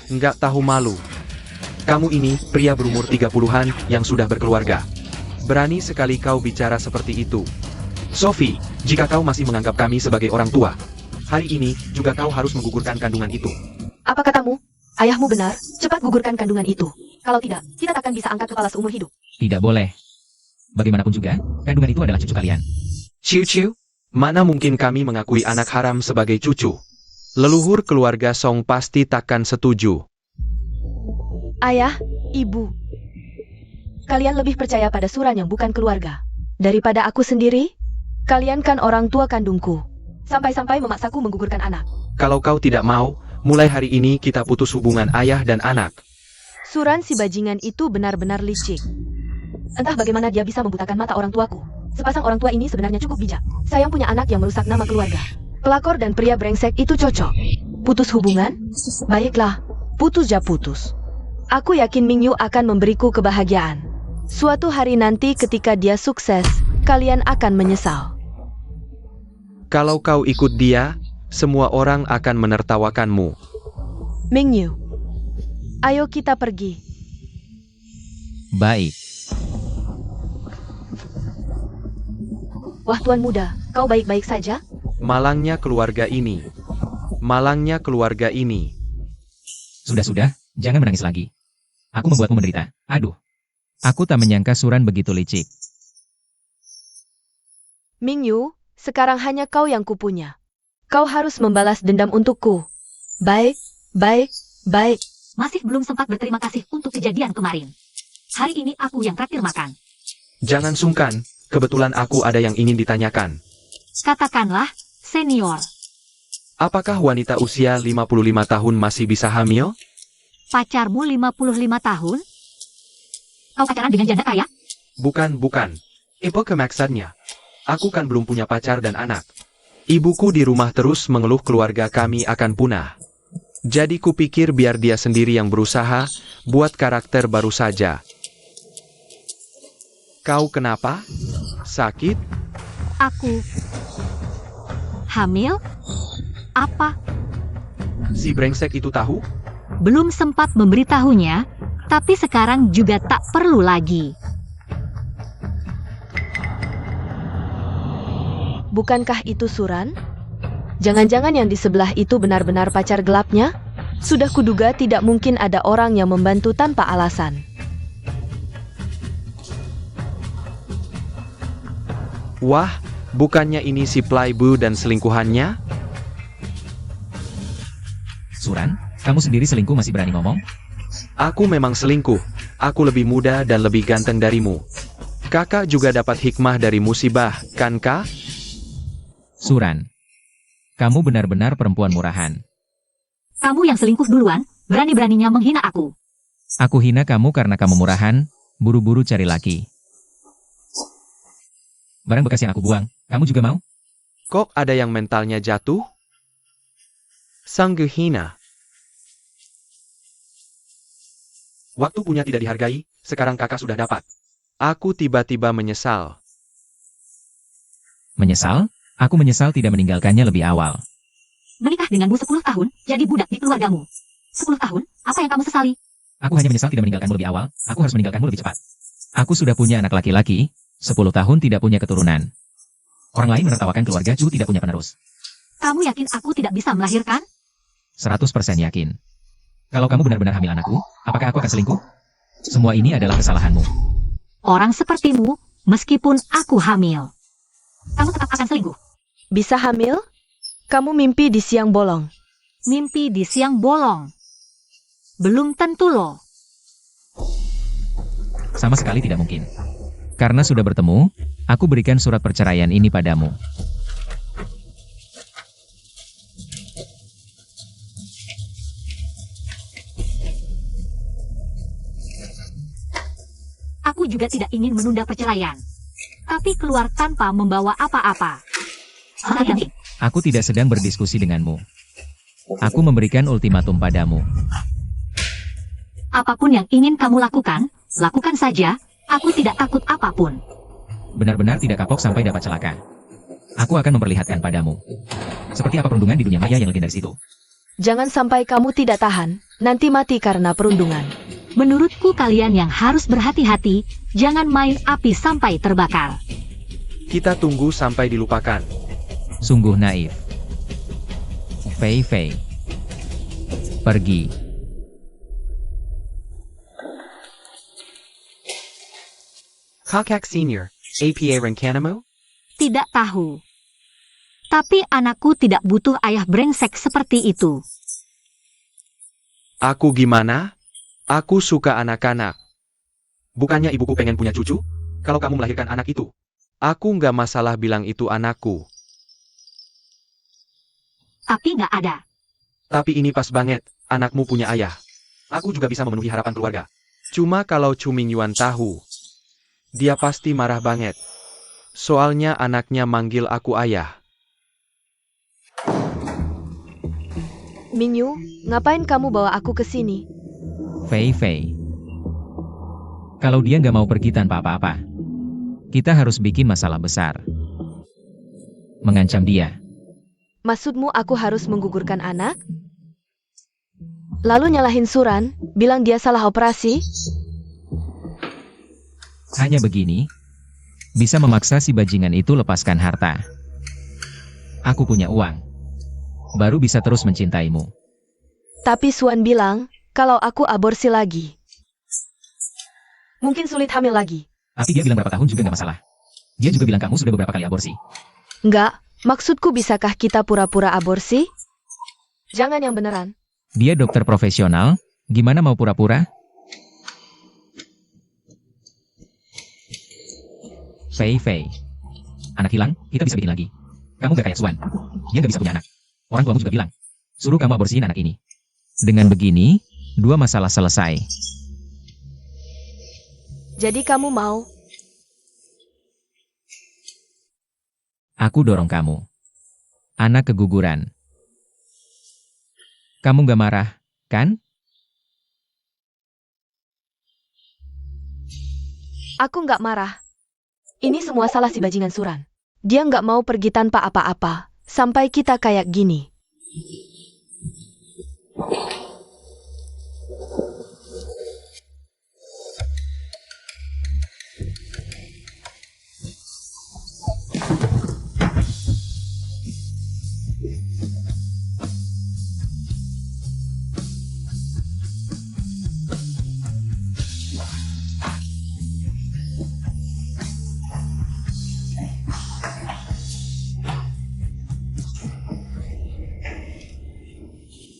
Nggak tahu malu. Kamu ini, pria berumur 30-an yang sudah berkeluarga. Berani sekali kau bicara seperti itu. Sophie, jika kau masih menganggap kami sebagai orang tua, hari ini juga kau harus menggugurkan kandungan itu. Apa katamu? Ayahmu benar, cepat gugurkan kandungan itu. Kalau tidak, kita takkan bisa angkat kepala seumur hidup. Tidak boleh. Bagaimanapun juga, kandungan itu adalah cucu kalian. Ciu-ciu, mana mungkin kami mengakui anak haram sebagai cucu? Leluhur keluarga Song pasti takkan setuju. Ayah, ibu. Kalian lebih percaya pada Suran yang bukan keluarga. Daripada aku sendiri? Kalian kan orang tua kandungku. Sampai-sampai memaksaku menggugurkan anak. Kalau kau tidak mau, mulai hari ini kita putus hubungan ayah dan anak. Suran si bajingan itu benar-benar licik. Entah bagaimana dia bisa membutakan mata orang tuaku. Sepasang orang tua ini sebenarnya cukup bijak. Sayang punya anak yang merusak nama keluarga. Pelakor dan pria brengsek itu cocok. Putus hubungan? Baiklah, putus ya putus. Aku yakin Mingyu akan memberiku kebahagiaan. Suatu hari nanti ketika dia sukses, kalian akan menyesal. Kalau kau ikut dia, semua orang akan menertawakanmu. Mingyu, ayo kita pergi. Baik. Wah tuan muda, kau baik-baik saja? Malangnya keluarga ini. Malangnya keluarga ini. Sudah, jangan menangis lagi. Aku membuatmu menderita. Aduh. Aku tak menyangka Suran begitu licik. Mingyu, sekarang hanya kau yang kupunya. Kau harus membalas dendam untukku. Baik. Masih belum sempat berterima kasih untuk kejadian kemarin. Hari ini aku yang traktir makan. Jangan sungkan, kebetulan aku ada yang ingin ditanyakan. Katakanlah, senior. Apakah wanita usia 55 tahun masih bisa hamil? Pacarmu 55 tahun? Kau pacaran dengan janda kaya? Bukan. Itu kemaksudnya. Aku kan belum punya pacar dan anak. Ibuku di rumah terus mengeluh keluarga kami akan punah. Jadi kupikir biar dia sendiri yang berusaha, buat karakter baru saja. Kau kenapa? Sakit? Aku hamil? Apa? Si brengsek itu tahu? Belum sempat memberitahunya, tapi sekarang juga tak perlu lagi. Bukankah itu Suran? Jangan-jangan yang di sebelah itu benar-benar pacar gelapnya? Sudah kuduga tidak mungkin ada orang yang membantu tanpa alasan. Wah, bukannya ini si playboy dan selingkuhannya? Suran, kamu sendiri selingkuh masih berani ngomong? Aku memang selingkuh. Aku lebih muda dan lebih ganteng darimu. Kakak juga dapat hikmah dari musibah, kan kak? Suran. Kamu benar-benar perempuan murahan. Kamu yang selingkuh duluan, berani-beraninya menghina aku. Aku hina kamu karena kamu murahan, buru-buru cari laki. Barang bekas yang aku buang, kamu juga mau? Kok ada yang mentalnya jatuh? Sanggehina. Waktu punya tidak dihargai, sekarang kakak sudah dapat. Aku tiba-tiba menyesal. Menyesal? Aku menyesal tidak meninggalkannya lebih awal. Menikah denganmu 10 tahun, jadi budak di keluargamu. 10 tahun, apa yang kamu sesali? Aku hanya menyesal tidak meninggalkanmu lebih awal, aku harus meninggalkanmu lebih cepat. Aku sudah punya anak laki-laki, 10 tahun tidak punya keturunan. Orang lain menertawakan keluarga Chu tidak punya penerus. Kamu yakin aku tidak bisa melahirkan? 100% yakin. Kalau kamu benar-benar hamil anakku, apakah aku akan selingkuh? Semua ini adalah kesalahanmu. Orang sepertimu, meskipun aku hamil, kamu tetap akan selingkuh. Bisa hamil? Kamu mimpi di siang bolong. Mimpi di siang bolong. Belum tentu loh. Sama sekali tidak mungkin. Karena sudah bertemu, aku berikan surat perceraian ini padamu. Aku juga tidak ingin menunda perceraian. Tapi keluar tanpa membawa apa-apa. Aku tidak sedang berdiskusi denganmu. Aku memberikan ultimatum padamu. Apapun yang ingin kamu lakukan, lakukan saja. Aku tidak takut apapun. Benar-benar tidak kapok sampai dapat celaka. Aku akan memperlihatkan padamu. Seperti apa perundungan di dunia maya yang legendaris itu. Jangan sampai kamu tidak tahan, nanti mati karena perundungan. Menurutku kalian yang harus berhati-hati, jangan main api sampai terbakar. Kita tunggu sampai dilupakan. Sungguh naif. Fei Fei. Pergi. Kakak Senior, APA Renkanamo? Tidak tahu. Tapi anakku tidak butuh ayah brengsek seperti itu. Aku gimana? Aku suka anak-anak. Bukannya ibuku pengen punya cucu? Kalau kamu melahirkan anak itu, aku nggak masalah bilang itu anakku. Tapi nggak ada. Tapi ini pas banget, anakmu punya ayah. Aku juga bisa memenuhi harapan keluarga. Cuma kalau Chu Mingyuan tahu, dia pasti marah banget. Soalnya anaknya manggil aku ayah. Mingyu, ngapain kamu bawa aku ke sini? Fei Fei. Kalau dia nggak mau pergi tanpa apa-apa, kita harus bikin masalah besar. Mengancam dia. Maksudmu aku harus menggugurkan anak? Lalu nyalahin Suran, bilang dia salah operasi? Hanya begini, bisa memaksa si bajingan itu lepaskan harta. Aku punya uang. Baru bisa terus mencintaimu. Tapi Suan bilang, kalau aku aborsi lagi, mungkin sulit hamil lagi. Tapi dia bilang berapa tahun juga nggak masalah. Dia juga bilang kamu sudah beberapa kali aborsi. Enggak, maksudku bisakah kita pura-pura aborsi? Jangan yang beneran. Dia dokter profesional, gimana mau pura-pura? Fei Fei. Anak hilang, kita bisa bikin lagi. Kamu gak kayak Suan. Dia gak bisa punya anak. Orang tuamu juga bilang, suruh kamu aborsiin anak ini. Dengan begini, dua masalah selesai. Jadi kamu mau? Aku dorong kamu. Anak keguguran. Kamu gak marah, kan? Aku nggak marah. Ini semua salah si bajingan Suran. Dia nggak mau pergi tanpa apa-apa, sampai kita kayak gini.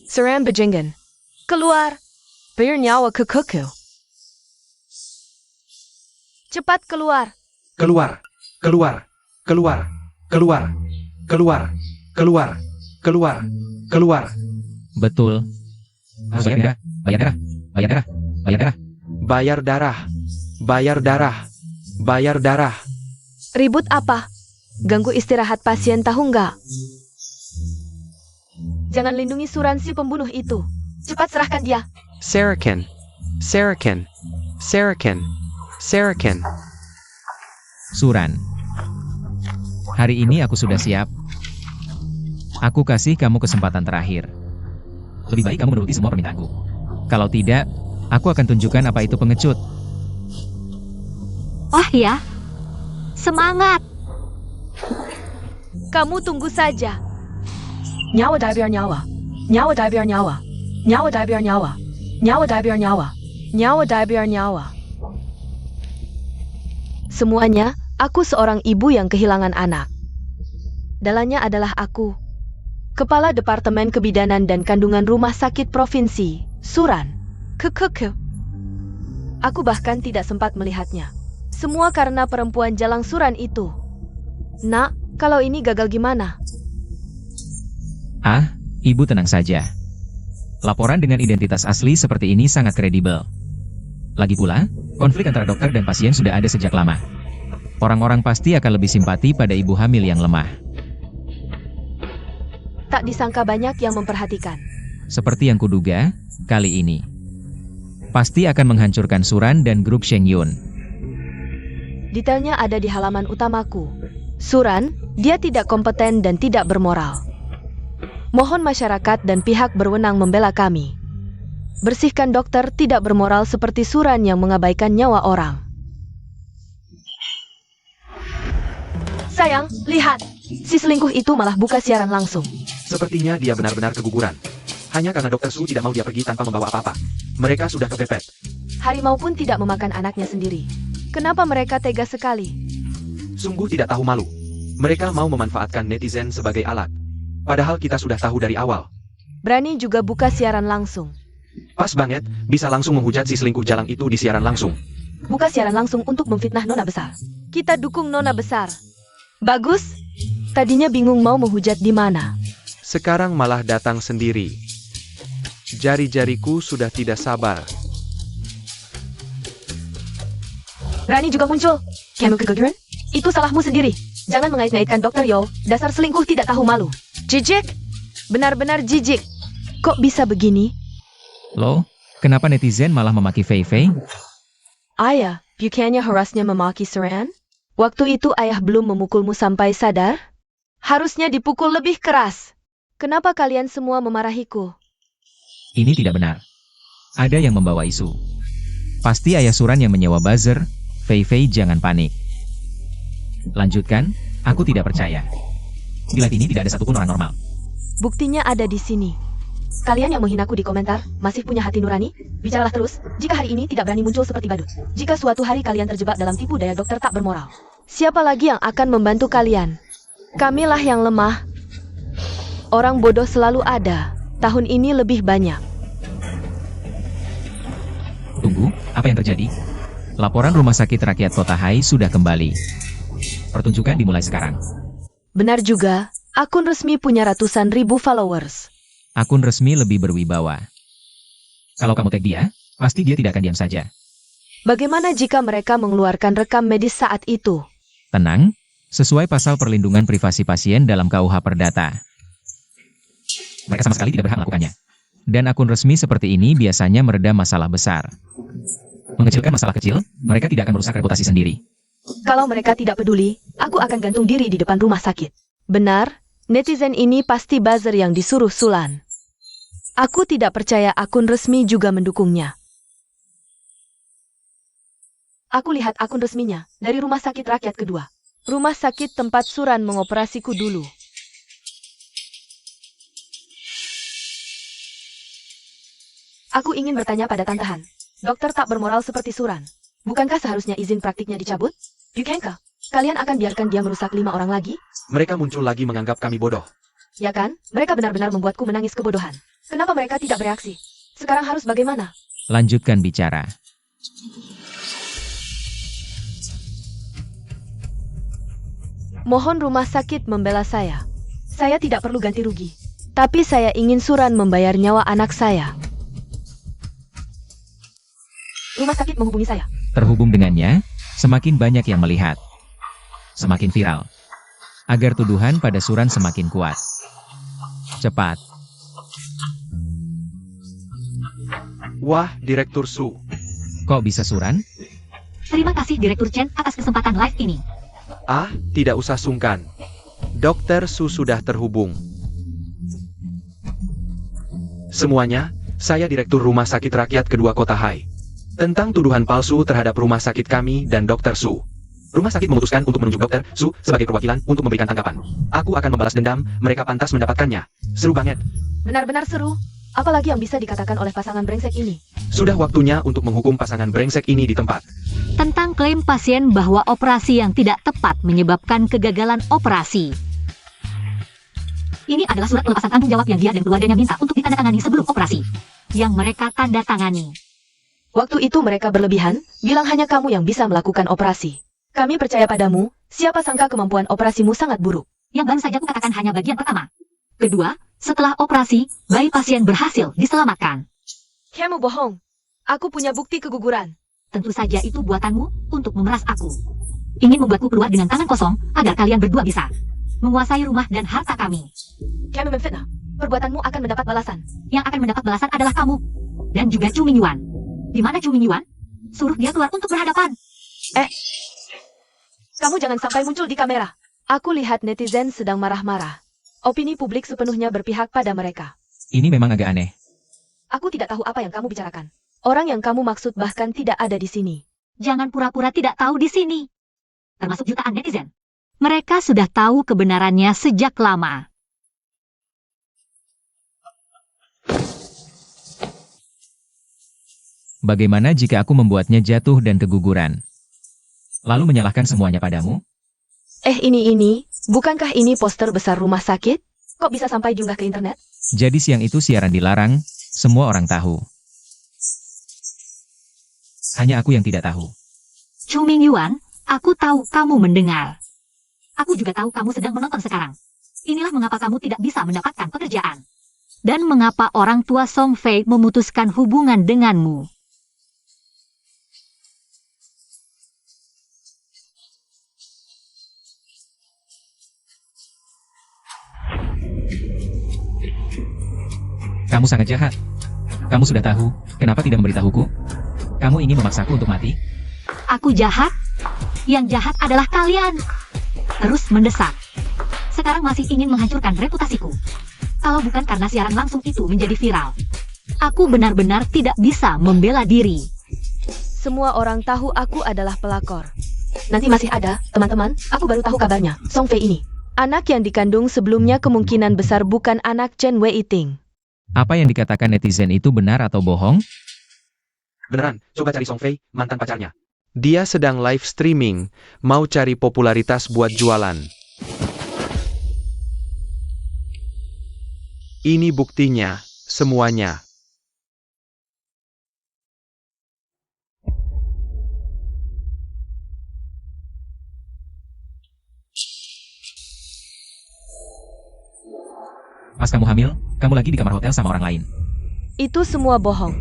Seram bajingan. Keluar. Biar nyawa ke kuku. Cepat keluar. Keluar, keluar, keluar, keluar, Keluar, keluar, keluar, keluar. Betul. Harus bayar darah, bayar darah, bayar darah, bayar darah. Bayar darah, bayar darah, bayar darah. Ribut apa? Ganggu istirahat pasien tahu nggak? Jangan lindungi Suran si pembunuh itu. Cepat serahkan dia. Sarakin, Sarakin, Sarakin, Sarakin. Suran. Hari ini aku sudah siap. Aku kasih kamu kesempatan terakhir. Lebih baik kamu menuruti semua permintaanku. Kalau tidak, aku akan tunjukkan apa itu pengecut. Oh ya, semangat. Kamu tunggu saja. Nyawa die biar nyawa. Nyawa die biar nyawa. Nyawa die biar nyawa. Nyawa die biar nyawa. Nyawa die biar nyawa. Semuanya, aku seorang ibu yang kehilangan anak. Dalamnya adalah aku, Kepala Departemen Kebidanan dan Kandungan Rumah Sakit Provinsi, Suran. Kekeke. Aku bahkan tidak sempat melihatnya. Semua karena perempuan jalang Suran itu. Nak, kalau ini gagal gimana? Ah, ibu tenang saja. Laporan dengan identitas asli seperti ini sangat kredibel. Lagi pula, konflik antara dokter dan pasien sudah ada sejak lama. Orang-orang pasti akan lebih simpati pada ibu hamil yang lemah. Tak disangka banyak yang memperhatikan. Seperti yang kuduga, kali ini pasti akan menghancurkan Suran dan grup Sheng Yun. Detailnya ada di halaman utamaku. Suran, dia tidak kompeten dan tidak bermoral. Mohon masyarakat dan pihak berwenang membela kami. Bersihkan dokter tidak bermoral seperti Suran yang mengabaikan nyawa orang. Sayang, lihat. Si selingkuh itu malah buka siaran langsung. Sepertinya dia benar-benar keguguran. Hanya karena Dokter Su tidak mau dia pergi tanpa membawa apa-apa. Mereka sudah kepepet. Harimau pun tidak memakan anaknya sendiri. Kenapa mereka tega sekali? Sungguh tidak tahu malu. Mereka mau memanfaatkan netizen sebagai alat. Padahal kita sudah tahu dari awal. Berani juga buka siaran langsung. Pas banget, bisa langsung menghujat si selingkuh jalang itu di siaran langsung. Buka siaran langsung untuk memfitnah Nona Besar. Kita dukung Nona Besar. Bagus. Tadinya bingung mau menghujat di mana. Sekarang malah datang sendiri. Jari-jariku sudah tidak sabar. Berani juga muncul. Kamu keguguran? Itu salahmu sendiri. Jangan mengait-ngaitkan Dokter Yo. Dasar selingkuh tidak tahu malu. Jijik. Benar-benar jijik. Kok bisa begini? Loh, kenapa netizen malah memaki Fei Fei? Ayah, bukannya harusnya memaki Suran? Waktu itu ayah belum memukulmu sampai sadar? Harusnya dipukul lebih keras. Kenapa kalian semua memarahiku? Ini tidak benar. Ada yang membawa isu. Pasti ayah Suran yang menyewa buzzer. Fei Fei jangan panik. Lanjutkan, aku tidak percaya. Di live ini tidak ada satupun orang normal. Buktinya ada di sini. Kalian yang menghinaku di komentar, masih punya hati nurani? Bicaralah terus, jika hari ini tidak berani muncul seperti badut. Jika suatu hari kalian terjebak dalam tipu daya dokter tak bermoral. Siapa lagi yang akan membantu kalian? Kamilah yang lemah. Orang bodoh selalu ada. Tahun ini lebih banyak. Tunggu, apa yang terjadi? Laporan Rumah Sakit Rakyat Kota Hai sudah kembali. Pertunjukan dimulai sekarang. Benar juga, akun resmi punya ratusan ribu followers. Akun resmi lebih berwibawa. Kalau kamu tag dia, pasti dia tidak akan diam saja. Bagaimana jika mereka mengeluarkan rekam medis saat itu? Tenang, sesuai pasal perlindungan privasi pasien dalam KUH Perdata. Mereka sama sekali tidak berhak melakukannya. Dan akun resmi seperti ini biasanya meredam masalah besar. Mengecilkan masalah kecil, mereka tidak akan merusak reputasi sendiri. Kalau mereka tidak peduli, aku akan gantung diri di depan rumah sakit. Benar, netizen ini pasti buzzer yang disuruh Sulan. Aku tidak percaya akun resmi juga mendukungnya. Aku lihat akun resminya, dari Rumah Sakit Rakyat Kedua. Rumah sakit tempat Suran mengoperasiku dulu. Aku ingin bertanya pada Tante Han. Dokter tak bermoral seperti Suran. Bukankah seharusnya izin praktiknya dicabut? Bukankah kalian akan biarkan dia merusak 5 orang lagi? Mereka muncul lagi menganggap kami bodoh. Ya kan? Mereka benar-benar membuatku menangis kebodohan. Kenapa mereka tidak bereaksi? Sekarang harus bagaimana? Lanjutkan bicara. Mohon rumah sakit membela saya. Saya tidak perlu ganti rugi. Tapi saya ingin Suran membayar nyawa anak saya. Rumah sakit menghubungi saya. Terhubung dengannya, semakin banyak yang melihat. Semakin viral. Agar tuduhan pada Suran semakin kuat. Cepat. Wah, Direktur Su. Kok bisa Suran? Terima kasih Direktur Chen atas kesempatan live ini. Ah, tidak usah sungkan. Dokter Su sudah terhubung. Semuanya, saya Direktur Rumah Sakit Rakyat Kedua Kota Hai. Tentang tuduhan palsu terhadap rumah sakit kami dan Dokter Su. Rumah sakit memutuskan untuk menunjuk Dokter Su sebagai perwakilan untuk memberikan tanggapan. Aku akan membalas dendam, mereka pantas mendapatkannya. Seru banget. Benar-benar seru. Apalagi yang bisa dikatakan oleh pasangan brengsek ini? Sudah waktunya untuk menghukum pasangan brengsek ini di tempat. Tentang klaim pasien bahwa operasi yang tidak tepat menyebabkan kegagalan operasi. Ini adalah surat pelepasan tanggung jawab yang dia dan keluarganya minta untuk ditandatangani sebelum operasi. Yang mereka tanda tangani. Waktu itu mereka berlebihan, bilang hanya kamu yang bisa melakukan operasi. Kami percaya padamu, siapa sangka kemampuan operasimu sangat buruk. Yang baru saja kukatakan hanya bagian pertama. Kedua, setelah operasi, bayi pasien berhasil diselamatkan. Kamu bohong. Aku punya bukti keguguran. Tentu saja itu buatanmu untuk memeras aku. Ingin membuatku keluar dengan tangan kosong agar kalian berdua bisa menguasai rumah dan harta kami. Kamu memfitnah. Perbuatanmu akan mendapat balasan. Yang akan mendapat balasan adalah kamu. Dan juga Chu Mingyuan. Di mana Chu Mingyuan? Suruh dia keluar untuk berhadapan. Kamu jangan sampai muncul di kamera. Aku lihat netizen sedang marah-marah. Opini publik sepenuhnya berpihak pada mereka. Ini memang agak aneh. Aku tidak tahu apa yang kamu bicarakan. Orang yang kamu maksud bahkan tidak ada di sini. Jangan pura-pura tidak tahu di sini. Termasuk jutaan netizen. Mereka sudah tahu kebenarannya sejak lama. Bagaimana jika aku membuatnya jatuh dan keguguran? Lalu menyalahkan semuanya padamu? Ini. Bukankah ini poster besar rumah sakit? Kok bisa sampai diunggah ke internet? Jadi siang itu siaran dilarang, semua orang tahu. Hanya aku yang tidak tahu. Chu Mingyuan, aku tahu kamu mendengar. Aku juga tahu kamu sedang menonton sekarang. Inilah mengapa kamu tidak bisa mendapatkan pekerjaan. Dan mengapa orang tua Song Fei memutuskan hubungan denganmu. Kamu sangat jahat. Kamu sudah tahu, kenapa tidak memberitahuku? Kamu ingin memaksaku untuk mati? Aku jahat? Yang jahat adalah kalian. Terus mendesak. Sekarang masih ingin menghancurkan reputasiku. Kalau bukan karena siaran langsung itu menjadi viral. Aku benar-benar tidak bisa membela diri. Semua orang tahu aku adalah pelakor. Nanti masih ada, teman-teman, aku baru tahu kabarnya, Song Fei ini. Anak yang dikandung sebelumnya kemungkinan besar bukan anak Chen Wei-ting. Apa yang dikatakan netizen itu benar atau bohong? Beneran, coba cari Song Fei, mantan pacarnya. Dia sedang live streaming, mau cari popularitas buat jualan. Ini buktinya, semuanya. Pas kamu hamil, kamu lagi di kamar hotel sama orang lain. Itu semua bohong.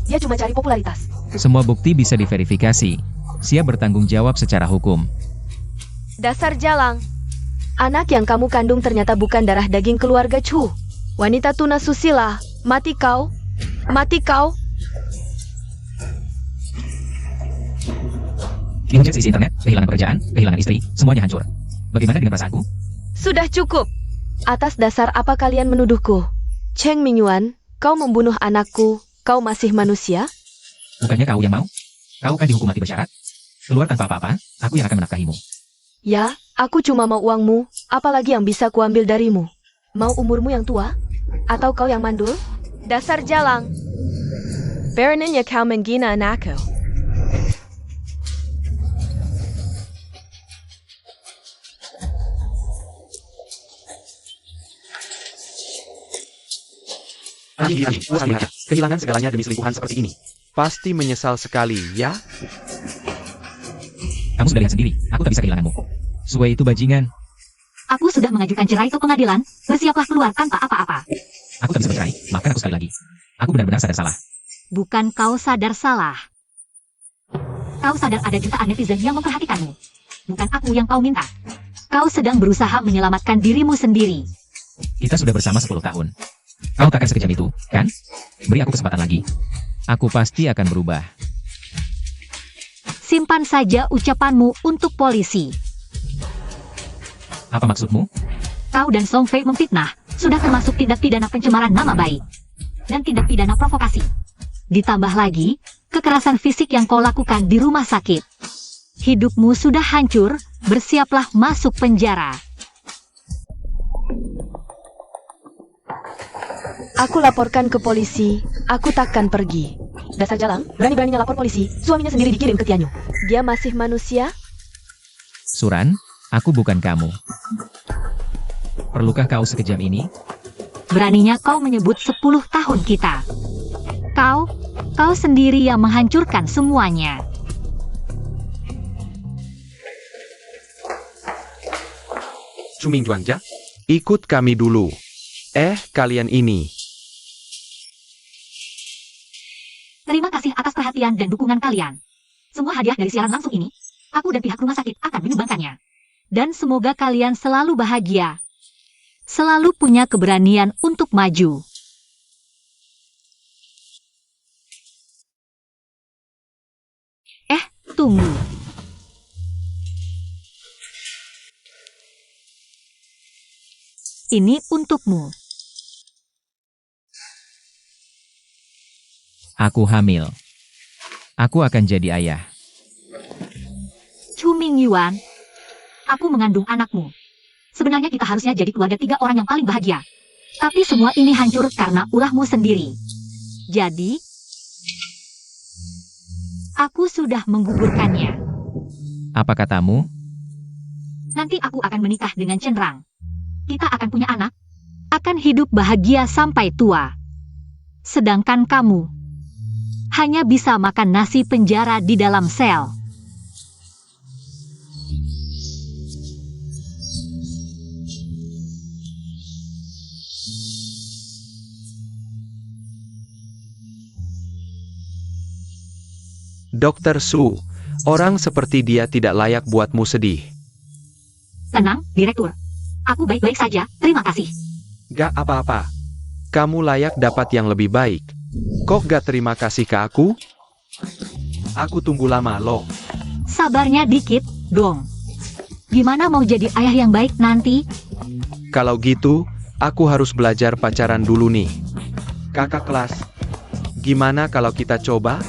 Dia cuma cari popularitas. Semua bukti bisa diverifikasi. Siap bertanggung jawab secara hukum. Dasar jalang. Anak yang kamu kandung ternyata bukan darah daging keluarga Chu. Wanita tuna susila. Mati kau. Mati kau. Dihujat isi internet, kehilangan pekerjaan, kehilangan istri, semuanya hancur. Bagaimana dengan perasaanku? Sudah cukup. Atas dasar apa kalian menuduhku? Cheng Mingyuan, kau membunuh anakku. Kau masih manusia? Bukannya kau yang mau? Kau kan dihukum mati bersyarat? Keluar tanpa apa-apa, aku yang akan menafkahimu. Ya, aku cuma mau uangmu. Apalagi yang bisa kuambil darimu? Mau umurmu yang tua? Atau kau yang mandul? Dasar jalang. Beraninya kau menghina anakku. Kehilangan segalanya demi selingkuhan seperti ini. Pasti menyesal sekali, ya? Kamu sudah lihat sendiri, aku tak bisa kehilanganmu. Sue itu bajingan. Aku sudah mengajukan cerai ke pengadilan, bersiaplah keluar tanpa apa-apa. Aku tak bisa bercerai, maafkan aku sekali lagi. Aku benar-benar sadar salah. Bukan kau sadar salah. Kau sadar ada jutaan netizen yang memperhatikanmu. Bukan aku yang kau minta. Kau sedang berusaha menyelamatkan dirimu sendiri. Kita sudah bersama 10 tahun. Kau takkan sekejam itu, kan? Beri aku kesempatan lagi. Aku pasti akan berubah. Simpan saja ucapanmu untuk polisi. Apa maksudmu? Kau dan Song Fei memfitnah, sudah termasuk tindak pidana pencemaran nama baik. Dan tindak pidana provokasi. Ditambah lagi, kekerasan fisik yang kau lakukan di rumah sakit. Hidupmu sudah hancur, bersiaplah masuk penjara. Aku laporkan ke polisi, aku takkan pergi. Dasar jalang, berani-beraninya lapor polisi, suaminya sendiri dikirim ke Tianyu. Dia masih manusia? Suran, aku bukan kamu. Perlukah kau sekejam ini? Beraninya kau menyebut 10 tahun kita. Kau sendiri yang menghancurkan semuanya. Cuming Juanja, ikut kami dulu. Kalian ini. Terima kasih atas perhatian dan dukungan kalian. Semua hadiah dari siaran langsung ini, aku dan pihak rumah sakit akan menyumbangkannya. Dan semoga kalian selalu bahagia. Selalu punya keberanian untuk maju. Tunggu. Ini untukmu. Aku hamil. Aku akan jadi ayah. Cuming Yuan, aku mengandung anakmu. Sebenarnya kita harusnya jadi keluarga 3 orang yang paling bahagia. Tapi semua ini hancur karena ulahmu sendiri. Jadi, aku sudah menggugurkannya. Apa katamu? Nanti aku akan menikah dengan Chen Rang. Kita akan punya anak, akan hidup bahagia sampai tua. Sedangkan kamu hanya bisa makan nasi penjara di dalam sel. Dokter Su, orang seperti dia tidak layak buatmu sedih. Tenang, Direktur. Aku baik-baik saja, terima kasih. Gak apa-apa. Kamu layak dapat yang lebih baik. Kok gak terima kasih ke aku? Aku tunggu lama loh. Sabarnya dikit, dong. Gimana mau jadi ayah yang baik nanti? Kalau gitu, aku harus belajar pacaran dulu nih. Kakak kelas, gimana kalau kita coba?